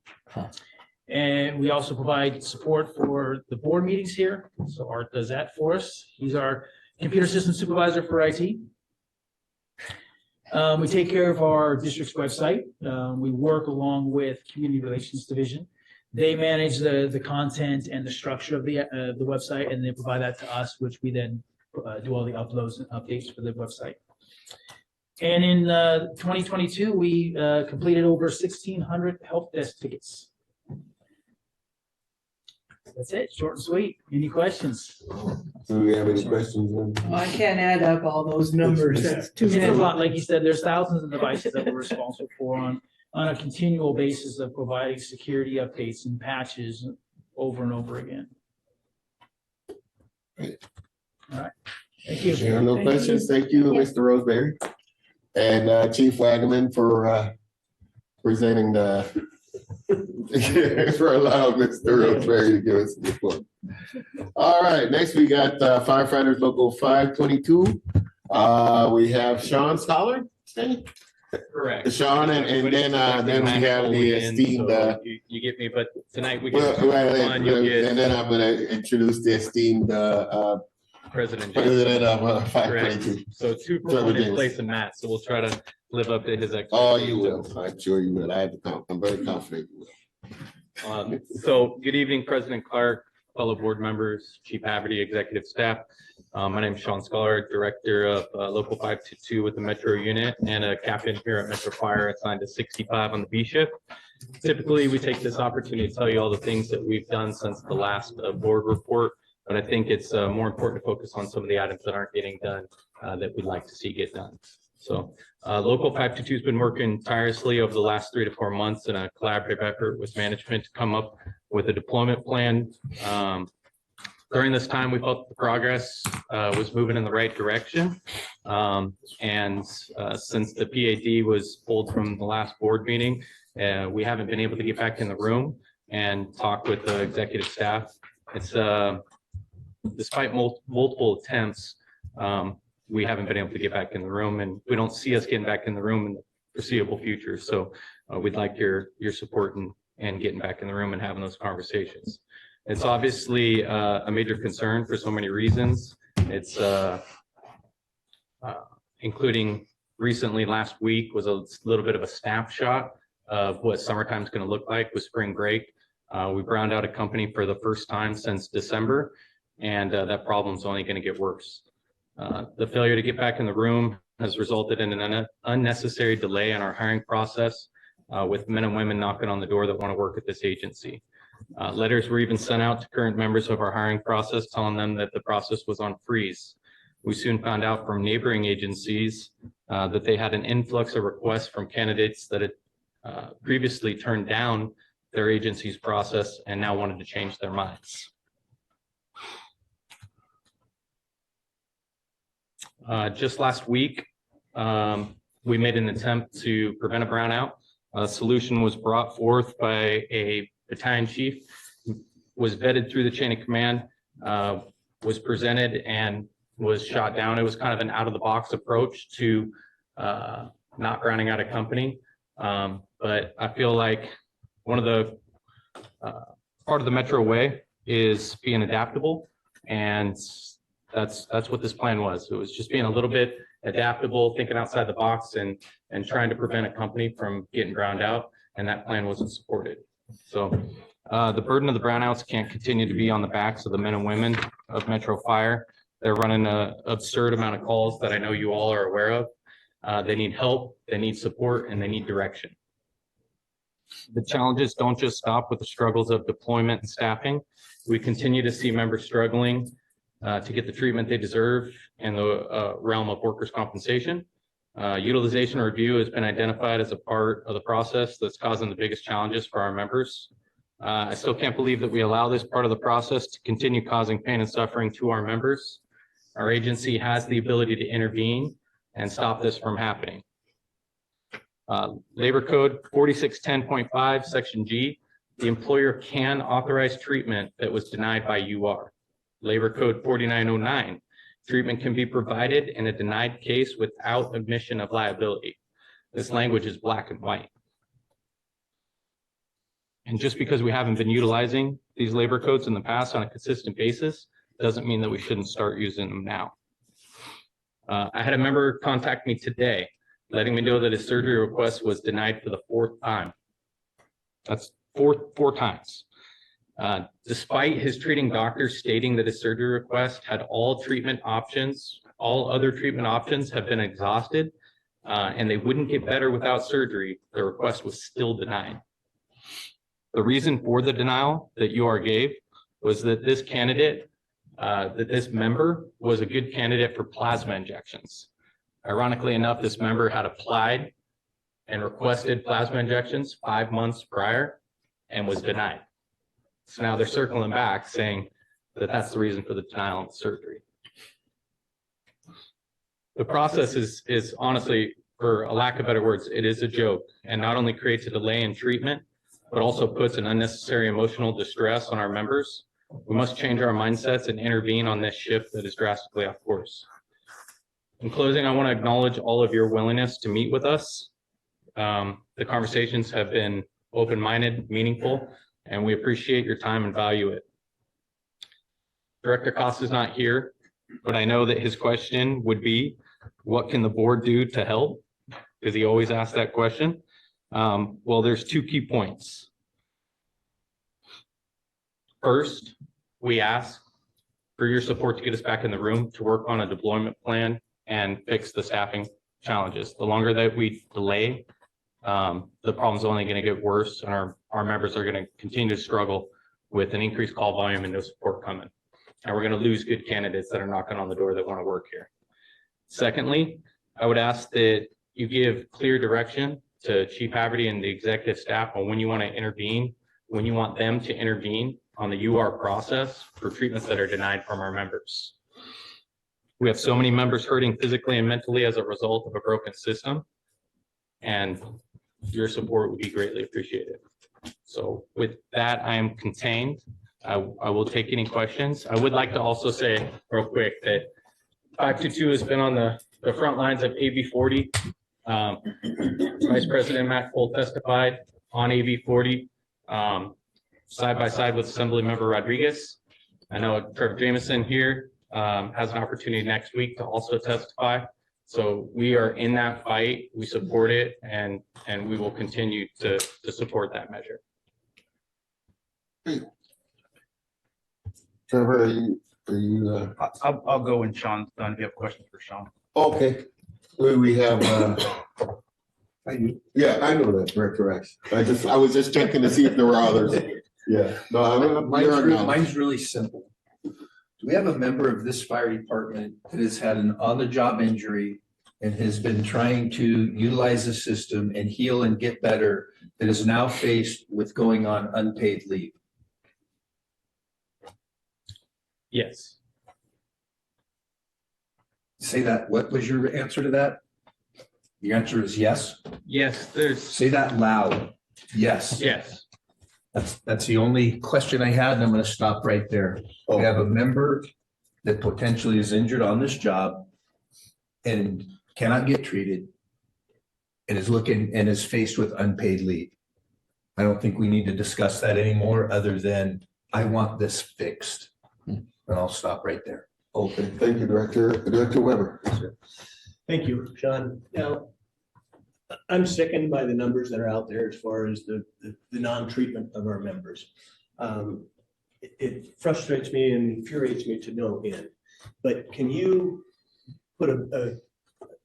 And we also provide support for the board meetings here. So Art does that for us. He's our computer system supervisor for IT. We take care of our district's website. We work along with Community Relations Division. They manage the content and the structure of the website, and they provide that to us, which we then do all the uploads and updates for the website. And in 2022, we completed over 1,600 help desk tickets. That's it, short and sweet. Any questions? Do we have any questions? I can't add up all those numbers. That's too It's a many. lot, like you said, there's thousands of devices that we're responsible for on a continual basis of providing security updates and patches over and over again. All right, thank you. There are no questions. Thank you, Mr. Roseberry. And Chief Wagaman for presenting the, for allowing Mr. Roseberry to give us the report. All right, next we got firefighters local 522. We have Sean Scholar. Correct. Sean, and then we have the esteemed. You get me, but tonight we Well, get and then I'm gonna introduce the esteemed President of 522. Correct. So two for one in place of Matt, so we'll try to live up to his expectations. Oh, you will. I'm sure you will. I'm very confident you will. So good evening, President Clark, fellow board members, Chief Haverty, executive staff. My name is Sean Scholar, Director of Local 522 with the Metro Unit and a captain here at Metro Fire assigned to 65 on the B shift. Typically, we take this opportunity to tell you all the things that we've done since the last board report, but I think it's more important to focus on some of the items that aren't getting done that we'd like to see get done. So Local 522 has been working tirelessly over the last 3 to 4 months in a collaborative effort with management to come up with a deployment plan. During this time, we felt the progress was moving in the right direction. Since the PAD was pulled from the last board meeting, we haven't been able to get back in the room and talk with the executive staff. It's despite multiple attempts, we haven't been able to get back in the room, and we don't see us getting back in the room in the foreseeable future. So we'd like your support and getting back in the room and having those conversations. It's obviously a major concern for so many reasons. It's including recently last week was a little bit of a snapshot of what summertime is going to look like with spring break. We browned out a company for the first time since December, and that problem's only going to get worse. The failure to get back in the room has resulted in an unnecessary delay in our hiring process, with men and women knocking on the door that want to work at this agency. Letters were even sent out to current members of our hiring process telling them that the process was on freeze. We soon found out from neighboring agencies that they had an influx of requests from candidates that had previously turned down their agency's process and now wanted to change their minds. Just last week, we made an attempt to prevent a brownout. A solution was brought forth by a battalion chief, was vetted through the chain of command, was presented and was shot down. It was kind of an out-of-the-box approach to not browning out a company. But I feel like one of the part of the Metro way is being adaptable, and that's what this plan was. It was just being a little bit adaptable, thinking outside the box, and trying to prevent a company from getting browned out, and that plan wasn't supported. So the burden of the brownouts can't continue to be on the backs of the men and women of Metro Fire. They're running an absurd amount of calls that I know you all are aware of. They need help, they need support, and they need direction. The challenges don't just stop with the struggles of deployment and staffing. We continue to see members struggling to get the treatment they deserve in the realm of workers' compensation. Utilization review has been identified as a part of the process that's causing the biggest challenges for our members. I still can't believe that we allow this part of the process to continue causing pain and suffering to our members. Our agency has the ability to intervene and stop this from happening. Labor Code 4610.5, Section G, the employer can authorize treatment that was denied by UR. Labor Code 4909, treatment can be provided in a denied case without admission of liability. This language is black and white. And just because we haven't been utilizing these labor codes in the past on a consistent basis, doesn't mean that we shouldn't start using them now. I had a member contact me today, letting me know that his surgery request was denied for the 4th time. That's four times. Despite his treating doctor stating that his surgery request had all other treatment options have been exhausted, and they wouldn't get better without surgery, the request was still denied. The reason for the denial that UR gave was that this candidate, that this member was a good candidate for plasma injections. Ironically enough, this member had applied and requested plasma injections 5 months prior and was denied. So now they're circling back saying that that's the reason for the denial of the surgery. The process is honestly, for a lack of better words, it is a joke, and not only creates a delay in treatment, but also puts an unnecessary emotional distress on our members. We must change our mindsets and intervene on this shift that is drastically off course. In closing, I want to acknowledge all of your willingness to meet with us. The conversations have been open-minded, meaningful, and we appreciate your time and value it. Director Costa is not here, but I know that his question would be, what can the board do to help? Because he always asks that question. Well, there's 2 key points. First, we ask for your support to get us back in the room to work on a deployment plan and fix the staffing challenges. The longer that we delay, the problem's only going to get worse, and our members are going to continue to struggle with an increased call volume and no support coming. And we're going to lose good candidates that are knocking on the door that want to work here. Secondly, I would ask that you give clear direction to Chief Haverty and the executive staff on when you want to intervene, when you want them to intervene on the UR process for treatments that are denied from our members. We have so many members hurting physically and mentally as a result of a broken system, and your support would be greatly appreciated. So with that, I am contained. I will take any questions. I would like to also say real quick that 522 has been on the front lines of AB 40. Vice President Matt Cole testified on AB 40 side by side with Assemblymember Rodriguez. I know Trevor Jameson here has an opportunity next week to also testify. So we are in that fight. We support it, and we will continue to support that measure. Trevor, are you I'll go when Sean's done. If you have questions for Sean. okay? We have, yeah, I know that, correct. I was just checking to see if there were others. Yeah, no, Mine's really simple. Do we have a member of this fire department that has had an on-the-job injury and has been trying to utilize the system and heal and get better, that is now faced with going on unpaid leave? Yes. Say that. What was your answer to that? The answer is yes. Yes, say that loud. Yes. Yes. That's the only question I had, and I'm going to stop right there. We have a member that potentially is injured on this job and cannot get treated and is faced with unpaid leave. I don't think we need to discuss that anymore, other than I want this fixed. And I'll stop right there. Okay, thank you, Director Weber. Thank you, Sean. Now, I'm sickened by the numbers that are out there as far as the non-treatment of our members. It frustrates me and infuriates me to no end. But can you put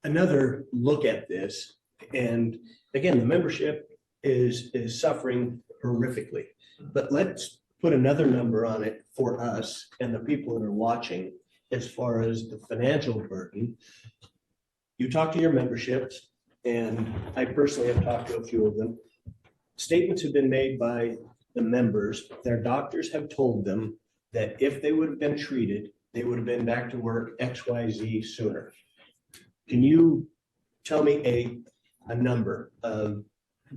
another look at this? And again, the membership is suffering horrifically. But let's put another number on it for us and the people that are watching as far as the financial burden. You talk to your memberships, and I personally have talked to a few of them. Statements have been made by the members. Their doctors have told them that if they would have been treated they would have been back to work XYZ sooner. Can you tell me a number of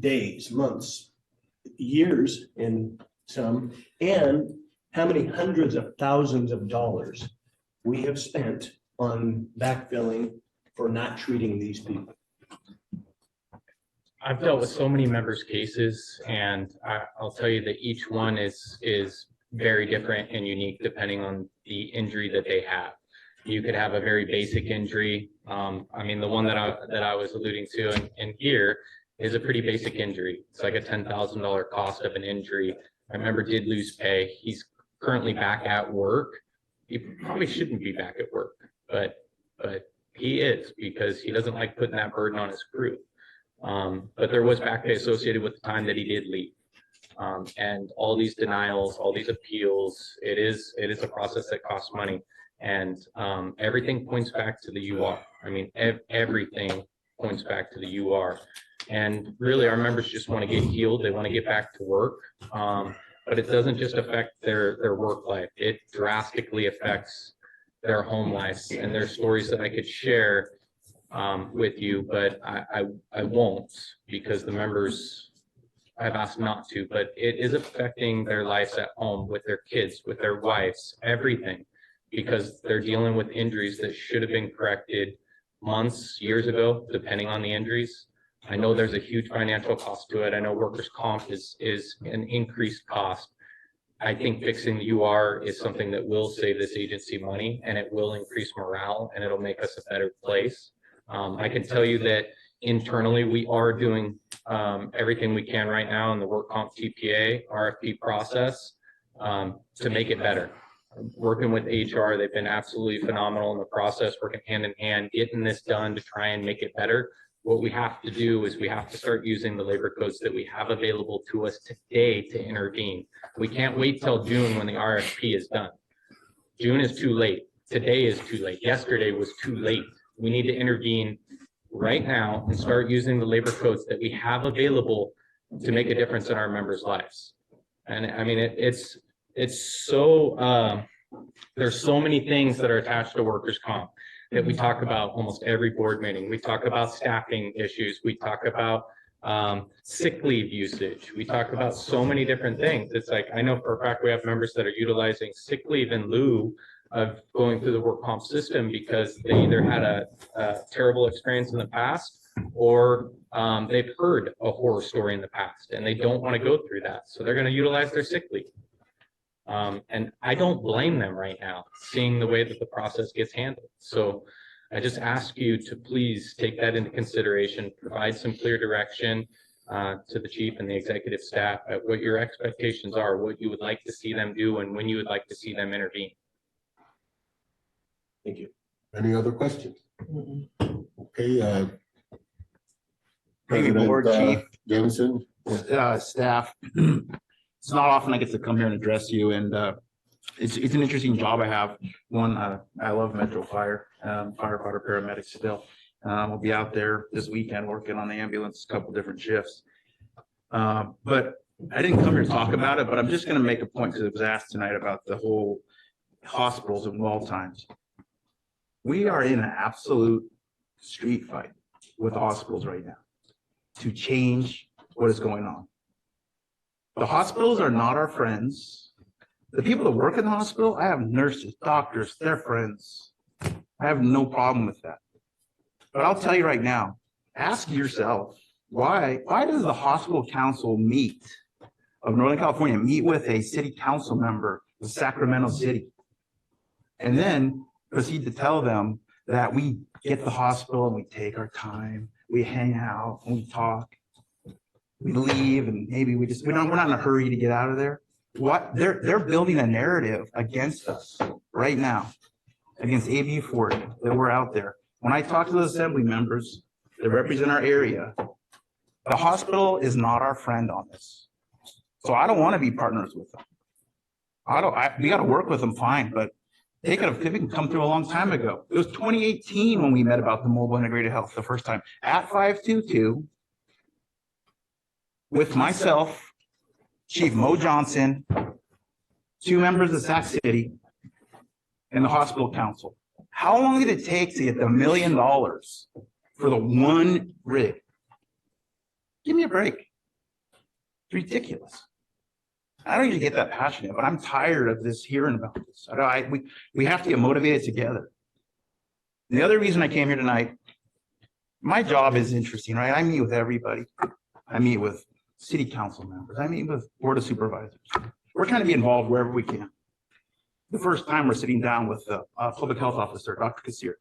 days, months, years in some, and how many hundreds of thousands of dollars we have spent on backfilling for not treating these people? I've dealt with so many members' cases, and I'll tell you that each one is very different and unique depending on the injury that they have. You could have a very basic injury. I mean, the one that I was alluding to in here is a pretty basic injury. It's like a $10,000 cost of an injury. My member did lose pay. He's currently back at work. He probably shouldn't be back at work, but he is, because he doesn't like putting that burden on his crew. But there was back pay associated with the time that he did leave. And all these denials, all these appeals, it is a process that costs money. And everything points back to the UR. I mean, everything points back to the UR. And really, our members just want to get healed. They want to get back to work. But it doesn't just affect their work life. It drastically affects their home lives. And there's stories that I could share with you, but I won't, because the members, I've asked not to, but it is affecting their lives at home with their kids, with their wives, everything, because they're dealing with injuries that should have been corrected months, years ago, depending on the injuries. I know there's a huge financial cost to it. I know workers' comp is an increased cost. I think fixing the UR is something that will save this agency money, and it will increase morale, and it'll make us a better place. I can tell you that internally, we are doing everything we can right now in the work comp TPA RFP process to make it better. Working with HR, they've been absolutely phenomenal in the process, working hand in hand, getting this done to try and make it better. What we have to do is we have to start using the labor codes that we have available to us today to intervene. We can't wait till June when the RFP is done. June is too late. Today is too late. Yesterday was too late. We need to intervene right now and start using the labor codes that we have available to make a difference in our members' lives. And I mean, it's so, there's so many things that are attached to workers' comp that we talk about almost every board meeting. We talk about staffing issues. We talk about sick leave usage. We talk about so many different things. It's like, I know for a fact we have members that are utilizing sick leave in lieu of going through the work comp system because they either had a terrible experience in the past, or they've heard a horror story in the past and they don't want to go through that. So they're going to utilize their sick leave. And I don't blame them right now, seeing the way that the process gets handled. So I just ask you to please take that into consideration, provide some clear direction to the chief and the executive staff at what your expectations are, what you would like to see them do, and when you would like to see them intervene. Thank you. Any other questions? Okay, Maybe board chief, Jameson. staff. It's not often I get to come here and address you, and it's an interesting job I have. One, I love Metro Fire, firefighter, paramedic still. We'll be out there this weekend working on the ambulance, a couple different shifts. But I didn't come here to talk about it, but I'm just going to make a point because it was asked tonight about the whole hospitals and wall times. We are in an absolute street fight with hospitals right now to change what is going on. The hospitals are not our friends. The people that work in the hospital, I have nurses, doctors, they're friends. I have no problem with that. But I'll tell you right now, ask yourself, why does the hospital council of Northern California meet with a city council member of Sacramento City and then proceed to tell them that we get the hospital and we take our time, we hang out and we talk, we leave, and maybe we're not in a hurry to get out of there. What they're building a narrative against us right now, against AB 40, that we're out there. When I talk to the assembly members that represent our area, the hospital is not our friend on this. So I don't want to be partners with them. We got to work with them, fine, but they could have come through a long time ago. It was 2018 when we met about the mobile integrated health the first time at 522 with myself, Chief Mo Johnson, 2 members of Sac City, and the hospital council. How long did it take to get the $1 million for the one rig? Give me a break. It's ridiculous. I don't usually get that passionate, but I'm tired of this hearing about this. We have to get motivated together. And the other reason I came here tonight, my job is interesting, right? I meet with everybody. I meet with city council members. I meet with board of supervisors. We're trying to be involved wherever we can. The first time we're sitting down with the public health officer, Dr. Kassir,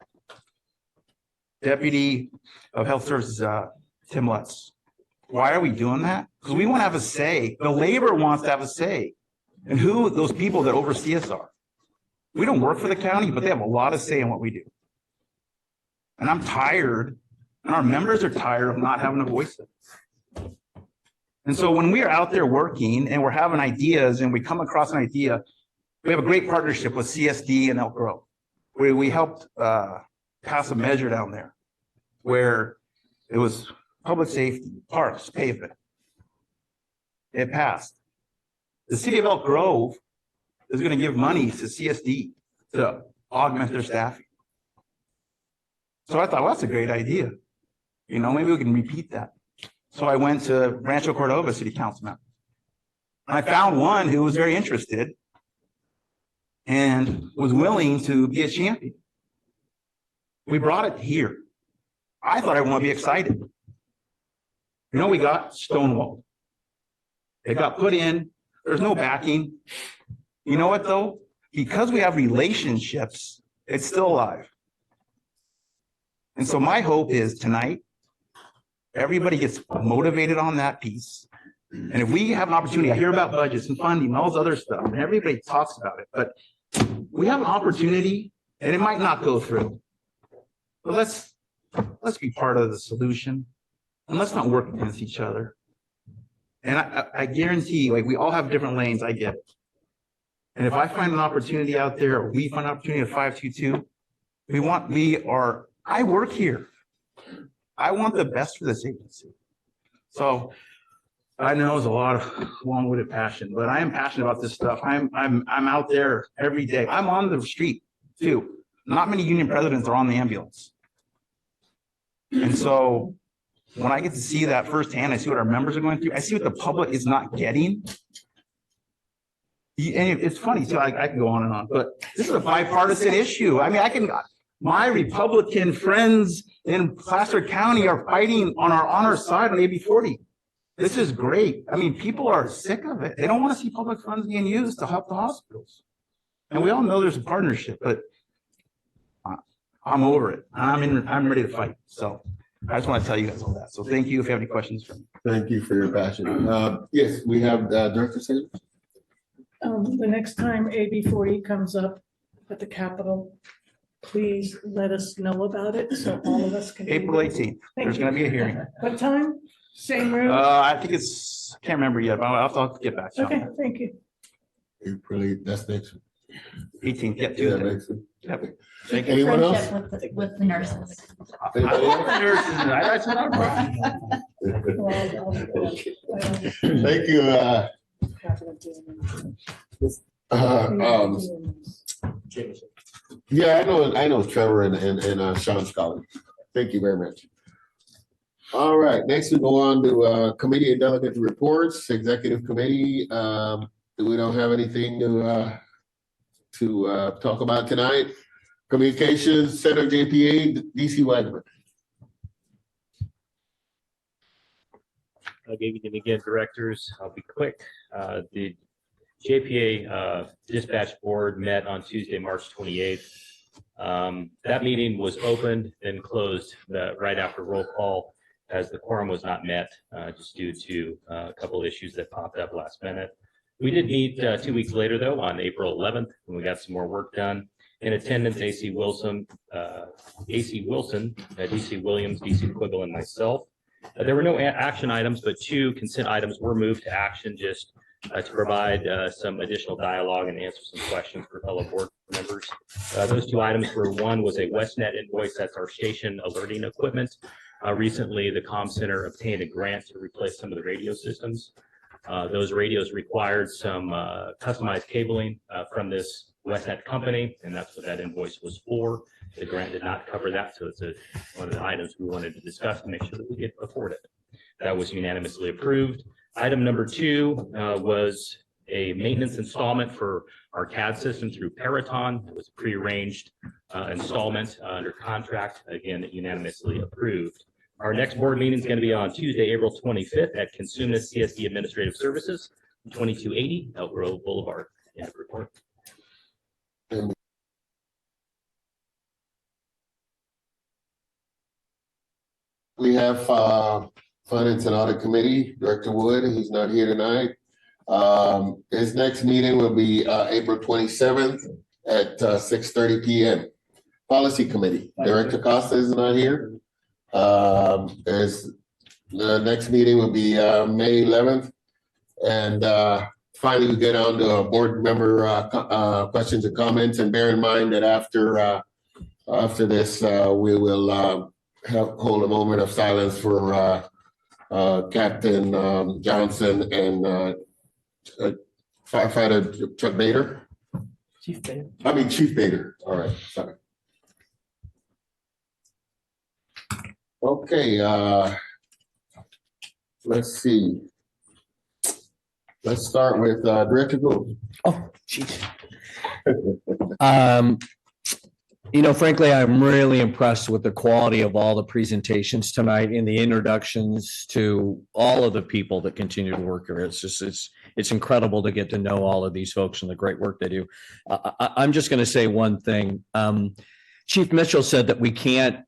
Deputy of Health Services, Tim Lutz. Why are we doing that? Because we want to have a say. The labor wants to have a say in who those people that oversee us are. We don't work for the county, but they have a lot of say in what we do. And I'm tired, and our members are tired of not having a voice in it. And so when we are out there working and we're having ideas and we come across an idea, we have a great partnership with CSD and Elk Grove, where we helped pass a measure down there where it was public safety, parks, pavement. It passed. The city of Elk Grove is going to give money to CSD to augment their staffing. So I thought, well, that's a great idea. You know, maybe we can repeat that. So I went to Rancho Cordova City Council member. And I found one who was very interested and was willing to be a champion. We brought it here. I thought everyone would be excited. You know, we got stonewalled. It got put in. There's no backing. You know what, though? Because we have relationships, it's still alive. And so my hope is tonight, everybody gets motivated on that piece. And if we have an opportunity, I hear about budgets and funding and all this other stuff, and everybody talks about it, but we have an opportunity, and it might not go through. But let's be part of the solution, and let's not work against each other. And I guarantee, like, we all have different lanes, I get it. And if I find an opportunity out there, or we find an opportunity at 522, I work here. I want the best for this agency. So I know it's a lot of long-winded passion, but I am passionate about this stuff. I'm out there every day. I'm on the street too. Not many union presidents are on the ambulance. And so when I get to see that firsthand, I see what our members are going through. I see what the public is not getting. And it's funny too, I can go on and on, but this is a bipartisan issue. I mean, my Republican friends in Placer County are fighting on our side on AB 40. This is great. I mean, people are sick of it. They don't want to see public funds being used to help the hospitals. And we all know there's a partnership, but I'm over it. I'm ready to fight. So I just want to tell you guys all that. So thank you. If you have any questions for me. Thank you for your passion. Yes, we have Director Sanders. The next time AB 40 comes up at the Capitol, please let us know about it so all of us can. April 18th. There's going to be a hearing. What time? Same room? I think I can't remember yet, but I'll have to get back to you. Okay, thank you. April 8th, that's next week. 18th, yeah, Yeah, Tuesday. next week. Yep. Thank you. Anyone else? Friendship with the nurses. Anybody else? I said I'm Thank you. Yeah, I know Trevor and Sean Scully. Thank you very much. All right, next we go on to committee and delegate reports, executive committee. We don't have anything to talk about tonight. Communications Center JPA, DC Wagner. Good evening again, directors. I'll be quick. The JPA Dispatch Board met on Tuesday, March 28th. That meeting was opened and closed right after roll call as the quorum was not met just due to a couple issues that popped up last minute. We did meet 2 weeks later, though, on April 11th, when we got some more work done. In attendance, AC Wilson, DC Williams, DC Quibble, and myself. There were no action items, but 2 consent items were moved to action just to provide some additional dialogue and answer some questions for fellow board members. Those 2 items were, one was a WestNet invoice, that's our station alerting equipment. Recently, the comm center obtained a grant to replace some of the radio systems. Those radios required some customized cabling from this Westhead Company, and that's what that invoice was for. The grant did not cover that, so it's one of the items we wanted to discuss to make sure that we get afford it. That was unanimously approved. Item number 2 was a maintenance installment for our CAD system through Periton. It was a prearranged installment under contract, again, unanimously approved. Our next board meeting is going to be on Tuesday, April 25th at Consumnes CSD Administrative Services, 2280 Elk Grove Boulevard. End of report. We have Finance and Audit Committee, Director Wood, he's not here tonight. His next meeting will be April 27th at 6:30 p.m. Policy Committee, Director Costa is not here. The next meeting will be May 11th. And finally, we get on to board member questions and comments. And bear in mind that after this, we will hold a moment of silence for Captain Johnson and firefighter Chuck Bader. Chief Bader. Chief Bader. All right, sorry. Okay, let's see. Let's start with Director Gould. Oh, geez. Frankly, I'm really impressed with the quality of all the presentations tonight and the introductions to all of the people that continue to work here. It's incredible to get to know all of these folks and the great work they do. I'm just going to say one thing. Chief Mitchell said that we can't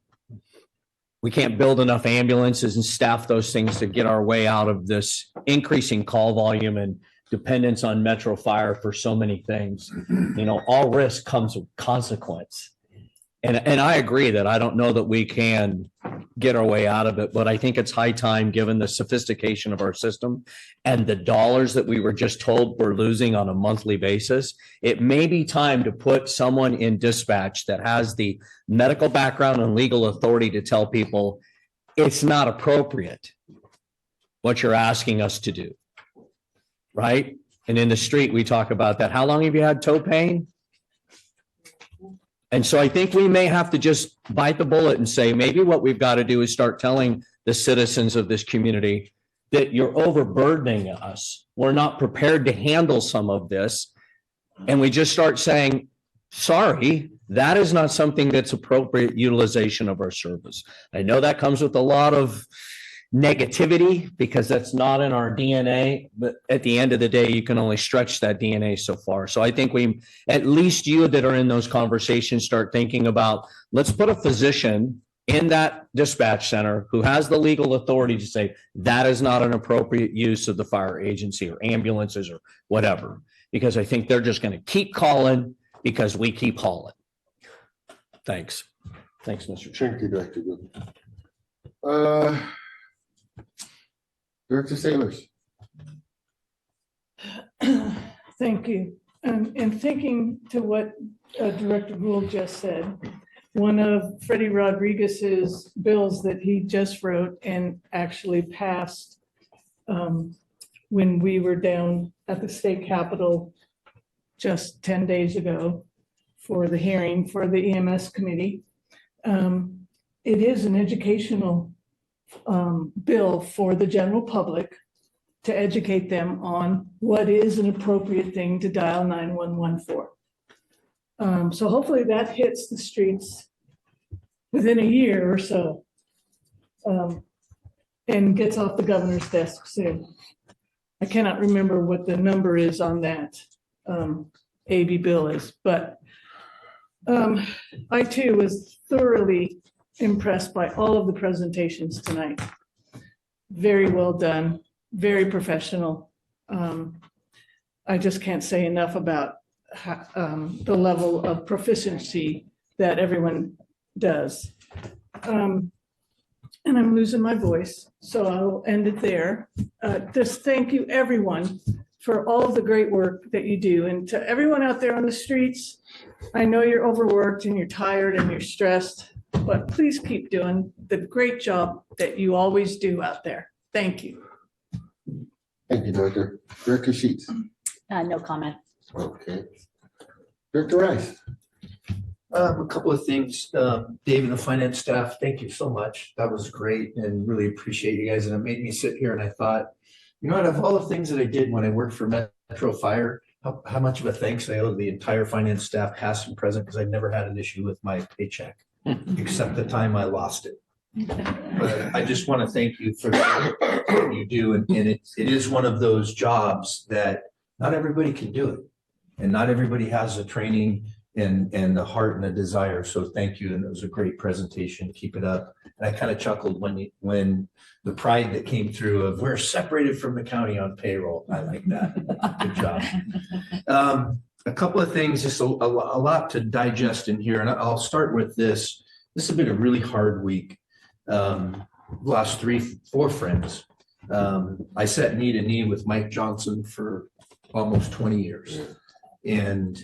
build enough ambulances and staff those things to get our way out of this increasing call volume and dependence on Metro Fire for so many things. All risk comes with consequence. And I agree that I don't know that we can get our way out of it, but I think it's high time, given the sophistication of our system and the dollars that we were just told we're losing on a monthly basis. It may be time to put someone in dispatch that has the medical background and legal authority to tell people it's not appropriate what you're asking us to do, right? And in the street, we talk about that. How long have you had toe pain? And so I think we may have to just bite the bullet and say, maybe what we've got to do is start telling the citizens of this community that you're overburdening us. We're not prepared to handle some of this. And we just start saying, sorry, that is not something that's appropriate utilization of our service. I know that comes with a lot of negativity because that's not in our DNA, but at the end of the day, you can only stretch that DNA so far. So I think at least you that are in those conversations, start thinking about, let's put a physician in that dispatch center who has the legal authority to say that is not an appropriate use of the fire agency or ambulances or whatever, because I think they're just going to keep calling because we keep hauling. Thanks. Thanks, Mr. Chair. Thank you, Director Gould. Director Sailors. Thank you. And thinking to what Director Gould just said, one of Freddie Rodriguez's bills that he just wrote and actually passed when we were down at the state capitol just 10 days ago for the hearing for the EMS committee. It is an educational bill for the general public to educate them on what is an appropriate thing to dial 911 for. So hopefully that hits the streets within a year or so and gets off the governor's desk soon. I cannot remember what the number is on that AB bill is, but I too was thoroughly impressed by all of the presentations tonight. Very well done, very professional. I just can't say enough about the level of proficiency that everyone does. And I'm losing my voice, so I'll end it there. Just thank you, everyone, for all of the great work that you do. And to everyone out there on the streets, I know you're overworked and you're tired and you're stressed, but please keep doing the great job that you always do out there. Thank you. Thank you, Director. Director Sheets. No comment. Okay. Director Rice. A couple of things, Dave and the finance staff, thank you so much. That was great and really appreciate you guys. And it made me sit here and I thought, you know, out of all the things that I did when I worked for Metro Fire, how much of a thanks I owe to the entire finance staff, past and present, because I never had an issue with my paycheck, except the time I lost it. But I just want to thank you for what you do. And it is one of those jobs that not everybody can do it. And not everybody has the training and the heart and the desire. So thank you. And it was a great presentation. Keep it up. And I kind of chuckled when the pride that came through of we're separated from the county on payroll. I like that. Good job. A couple of things, just a lot to digest in here. And I'll start with this. This has been a really hard week. Lost 3-4 friends. I sat knee to knee with Mike Johnson for almost 20 years. And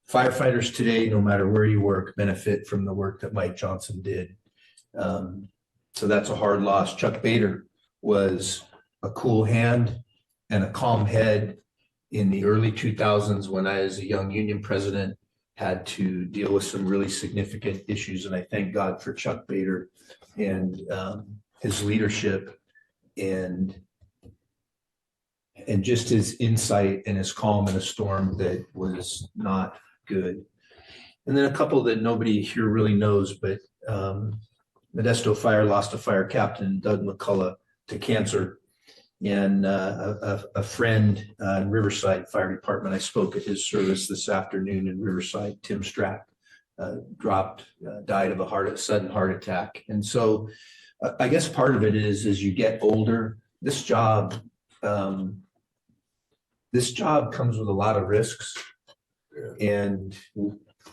firefighters today, no matter where you work, benefit from the work that Mike Johnson did. So that's a hard loss. Chuck Bader was a cool hand and a calm head in the early 2000s when I, as a young union president, had to deal with some really significant issues. And I thank God for Chuck Bader and his leadership and just his insight and his calm in a storm that was not good. And then a couple that nobody here really knows, but Modesto Fire lost a fire captain, Doug McCullough, to cancer. And a friend in Riverside Fire Department, I spoke at his service this afternoon in Riverside, Tim Strack, died of a sudden heart attack. And so I guess part of it is, as you get older, this job comes with a lot of risks. And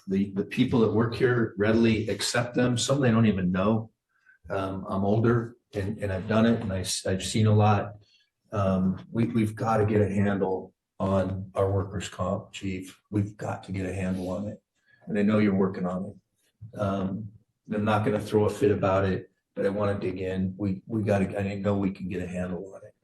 the people that work here readily accept them. Some they don't even know. I'm older and I've done it and I've seen a lot. We've got to get a handle on our workers' comp, Chief. We've got to get a handle on it. And I know you're working on it. I'm not going to throw a fit about it, but I want to dig in. We got to, I know we can get a handle on it.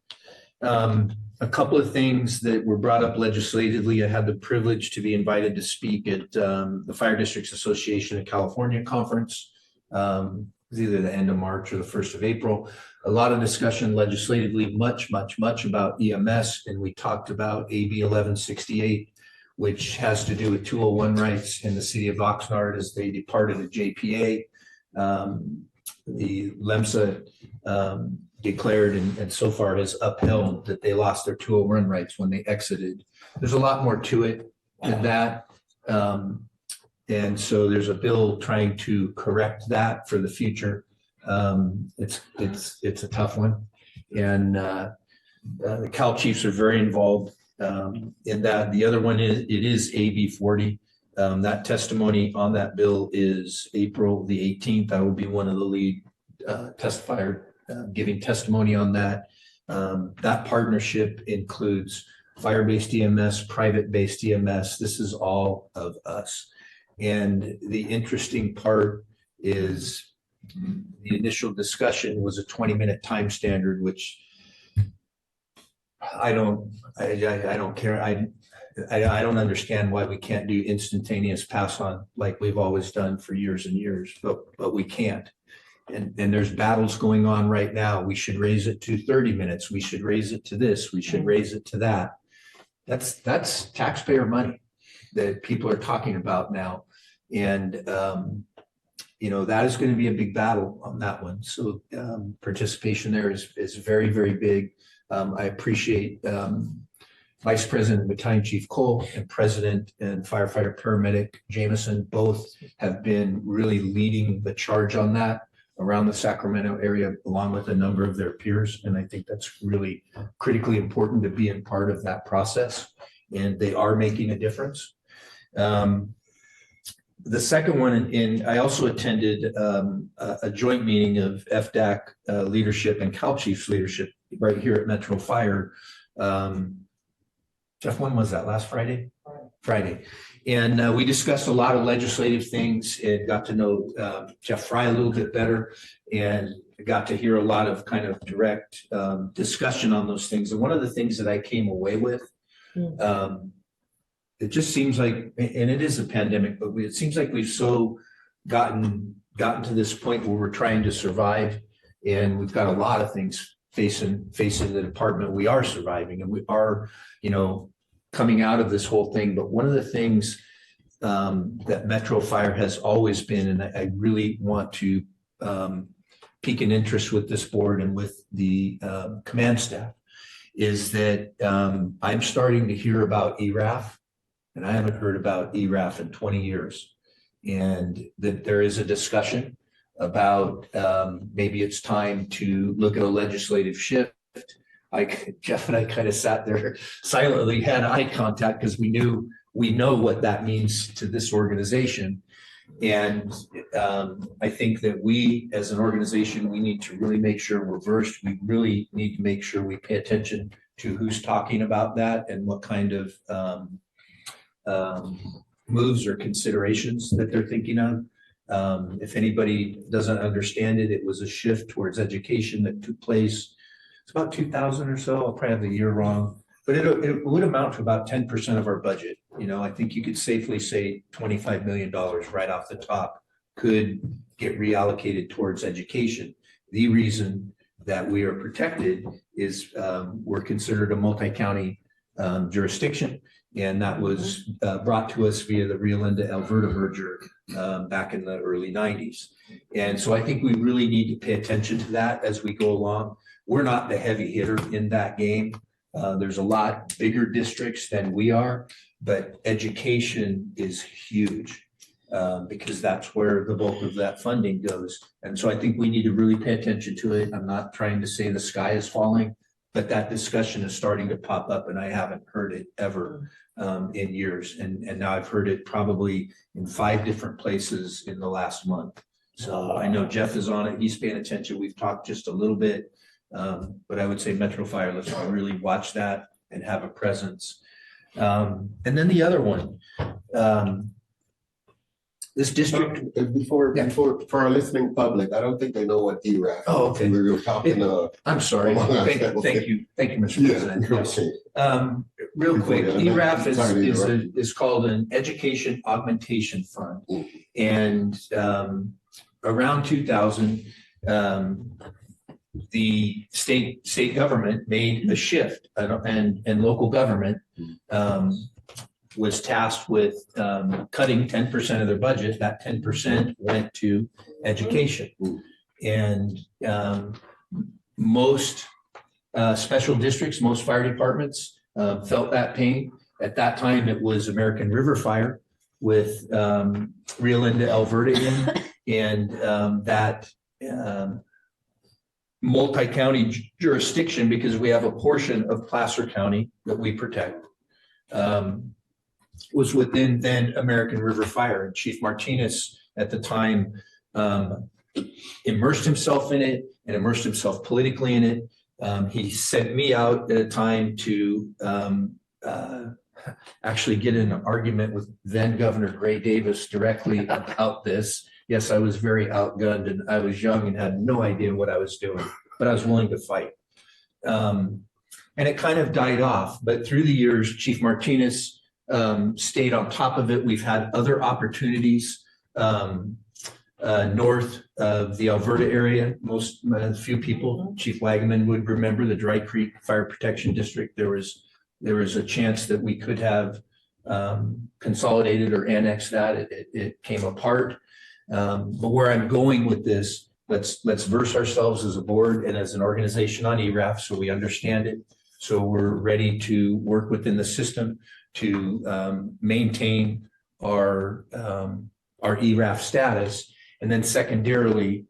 A couple of things that were brought up legislatively. I had the privilege to be invited to speak at the Fire Districts Association of California conference. It was either the end of March or the 1st of April. A lot of discussion legislatively, much about EMS. And we talked about AB 1168, which has to do with 201 rights in the city of Oxnard as they departed a JPA. The LEMSA declared and so far has upheld that they lost their 201 rights when they exited. There's a lot more to it than that. And so there's a bill trying to correct that for the future. It's a tough one. And the Cal Chiefs are very involved in that. The other one is, it is AB 40. That testimony on that bill is April the 18th. I will be one of the lead testifier giving testimony on that. That partnership includes fire-based EMS, private-based EMS. This is all of us. And the interesting part is the initial discussion was a 20-minute time standard, which I don't care. I don't understand why we can't do instantaneous pass on like we've always done for years and years, but we can't. And there's battles going on right now. We should raise it to 30 minutes. We should raise it to this. We should raise it to that. That's taxpayer money that people are talking about now. And, that is going to be a big battle on that one. So participation there is very, very big. I appreciate Vice President Battalion Chief Cole and President and Firefighter Paramedic Jameson both have been really leading the charge on that around the Sacramento area, along with a number of their peers. And I think that's really critically important to be in part of that process. And they are making a difference. The second one, and I also attended a joint meeting of FDAC leadership and Cal Chiefs leadership right here at Metro Fire. Jeff, when was that? Last Friday? Friday. And we discussed a lot of legislative things and got to know Jeff Fry a little bit better and got to hear a lot of kind of direct discussion on those things. And one of the things that I came away with it just seems like, and it is a pandemic, but it seems like we've so gotten to this point where we're trying to survive, and we've got a lot of things facing the department. We are surviving, and we are, coming out of this whole thing. But one of the things that Metro Fire has always been, and I really want to pique an interest with this board and with the command staff, is that I'm starting to hear about ERAF, and I haven't heard about ERAF in 20 years. And that there is a discussion about maybe it's time to look at a legislative shift. Jeff and I kind of sat there silently, had eye contact, because we know what that means to this organization. And I think that we, as an organization, we need to really make sure we're versed. We really need to make sure we pay attention to who's talking about that and what kind of moves or considerations that they're thinking of. If anybody doesn't understand it, it was a shift towards education that took place. It's about 2000 or so. I'll probably have the year wrong, but it would amount to about 10% of our budget. I think you could safely say $25 million right off the top could get reallocated towards education. The reason that we are protected is we're considered a multi-county jurisdiction. And that was brought to us via the Rio Linda Alberta merger back in the early 90s. And so I think we really need to pay attention to that as we go along. We're not the heavy hitter in that game. There's a lot bigger districts than we are, but education is huge because that's where the bulk of that funding goes. And so I think we need to really pay attention to it. I'm not trying to say the sky is falling, but that discussion is starting to pop up, and I haven't heard it ever in years. And now I've heard it probably in 5 different places in the last month. So I know Jeff is on it. He's paying attention. We've talked just a little bit, but I would say Metro Fire, let's really watch that and have a presence. And then the other one, this district. Before for our listening public, I don't think they know what ERAF. Oh, okay. We were talking. I'm sorry. Thank you, Mr. President. Okay. Real quick, ERAF is called an Education Augmentation Fund, and around 2000, the state government made a shift, and local government was tasked with cutting 10% of their budget. That 10% went to education. And most special districts, most fire departments felt that pain. At that time, it was American River Fire with Rio Linda, Alberta in, and that multi-county jurisdiction, because we have a portion of Placer County that we protect, was within then American River Fire. And Chief Martinez at the time immersed himself in it and immersed himself politically in it. He sent me out at a time to actually get in an argument with then Governor Gray Davis directly about this. Yes, I was very outgunned, and I was young and had no idea what I was doing, but I was willing to fight. And it kind of died off, but through the years, Chief Martinez stayed on top of it. We've had other opportunities north of the Alberta area. Few people, Chief Wagaman would remember the Dry Creek Fire Protection District. There was a chance that we could have consolidated or annexed that. It came apart. But where I'm going with this, let's verse ourselves as a board and as an organization on ERAF so we understand it. So we're ready to work within the system to maintain our ERAF status. And then secondarily,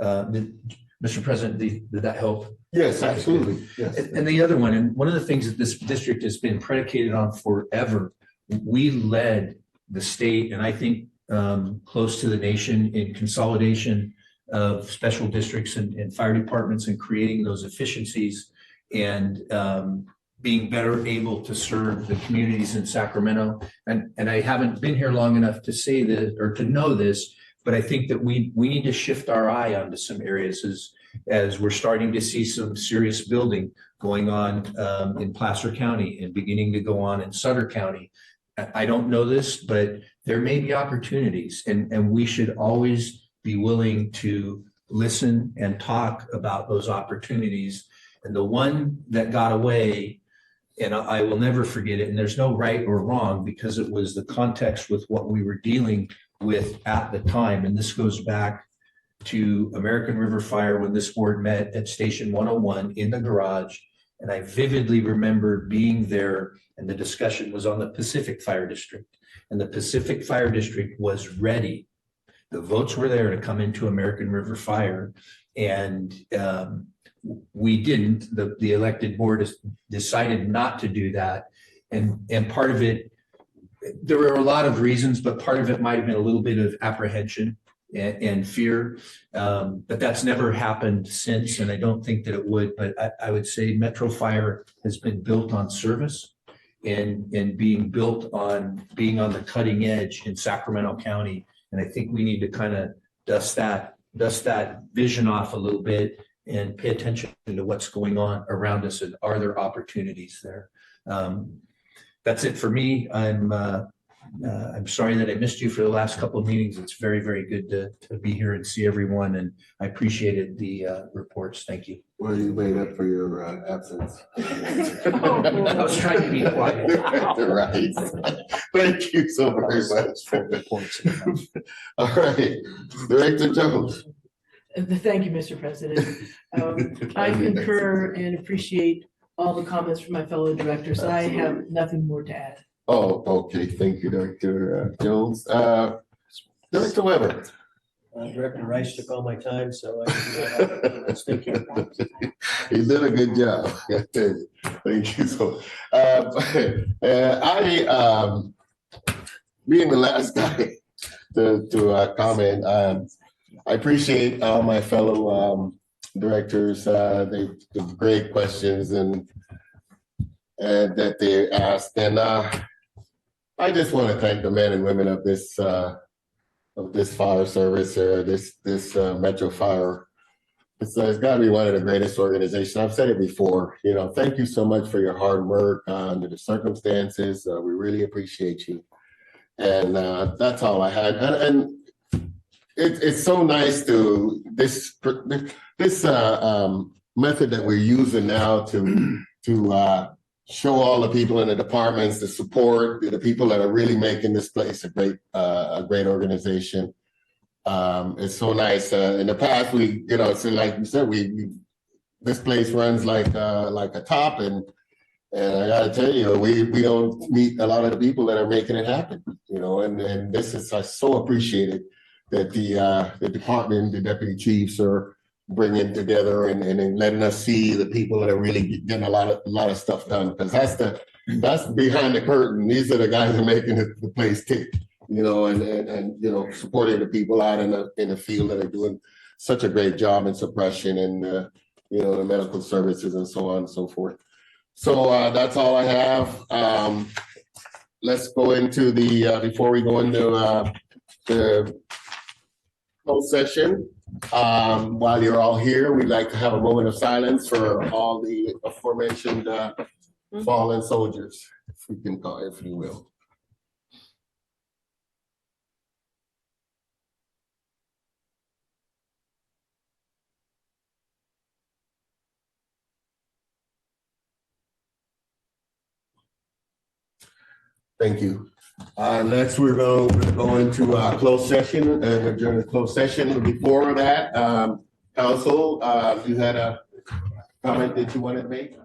Mr. President, did that help? Yes, absolutely. Yes. And the other one, and one of the things that this district has been predicated on forever, we led the state, and I think close to the nation, in consolidation of special districts and fire departments and creating those efficiencies and being better able to serve the communities in Sacramento. And I haven't been here long enough to say this or to know this, but I think that we need to shift our eye onto some areas as we're starting to see some serious building going on in Placer County and beginning to go on in Sutter County. I don't know this, but there may be opportunities and we should always be willing to listen and talk about those opportunities. And the one that got away, and I will never forget it, and there's no right or wrong because it was the context with what we were dealing with at the time. And this goes back to American River Fire when this board met at Station 101 in the garage. And I vividly remember being there and the discussion was on the Pacific Fire District. And the Pacific Fire District was ready. The votes were there to come into American River Fire. And we didn't, the elected board decided not to do that. And part of it, there were a lot of reasons, but part of it might have been a little bit of apprehension and fear. But that's never happened since, and I don't think that it would. But I would say Metro Fire has been built on service and being built on being on the cutting edge in Sacramento County. And I think we need to kind of dust that vision off a little bit and pay attention to what's going on around us and are there opportunities there. That's it for me. I'm sorry that I missed you for the last couple of meetings. It's very, very good to be here and see everyone, and I appreciated the reports. Thank you. Well, you made up for your absence. I was trying to be quiet. Right. Thank you so very much. All right, Director Jones. Thank you, Mr. President. I concur and appreciate all the comments from my fellow directors. I have nothing more to add. Oh, okay. Thank you, Director Jones. Director Weber. Director Rice took all my time, so I thank you. He did a good job. I tell you. Thank you so. Being the last guy to comment, I appreciate all my fellow directors. They did great questions and that they asked, and I just want to thank the men and women of this fire service, this Metro Fire. It's got to be one of the greatest organizations. I've said it before. Thank you so much for your hard work under the circumstances. We really appreciate you. And that's all I had. And it's so nice to this method that we're using now to show all the people in the departments, the support, the people that are really making this place a great organization. It's so nice. In the past, so like you said, this place runs like a top, and I got to tell you, we don't meet a lot of the people that are making it happen. And this is so appreciated that the department, the deputy chiefs are bringing together and letting us see the people that are really getting a lot of stuff done, because that's behind the curtain. These are the guys that are making the place tick, and supporting the people out in the field that are doing such a great job in suppression and the medical services and so on and so forth. So that's all I have. Let's go into before we go into the closed session. While you're all here, we'd like to have a moment of silence for all the aforementioned fallen soldiers, if we can call it, if you will. Thank you. Next, we're going to go into closed session, and adjourn the closed session. Before that, council, you had a comment that you wanted to make?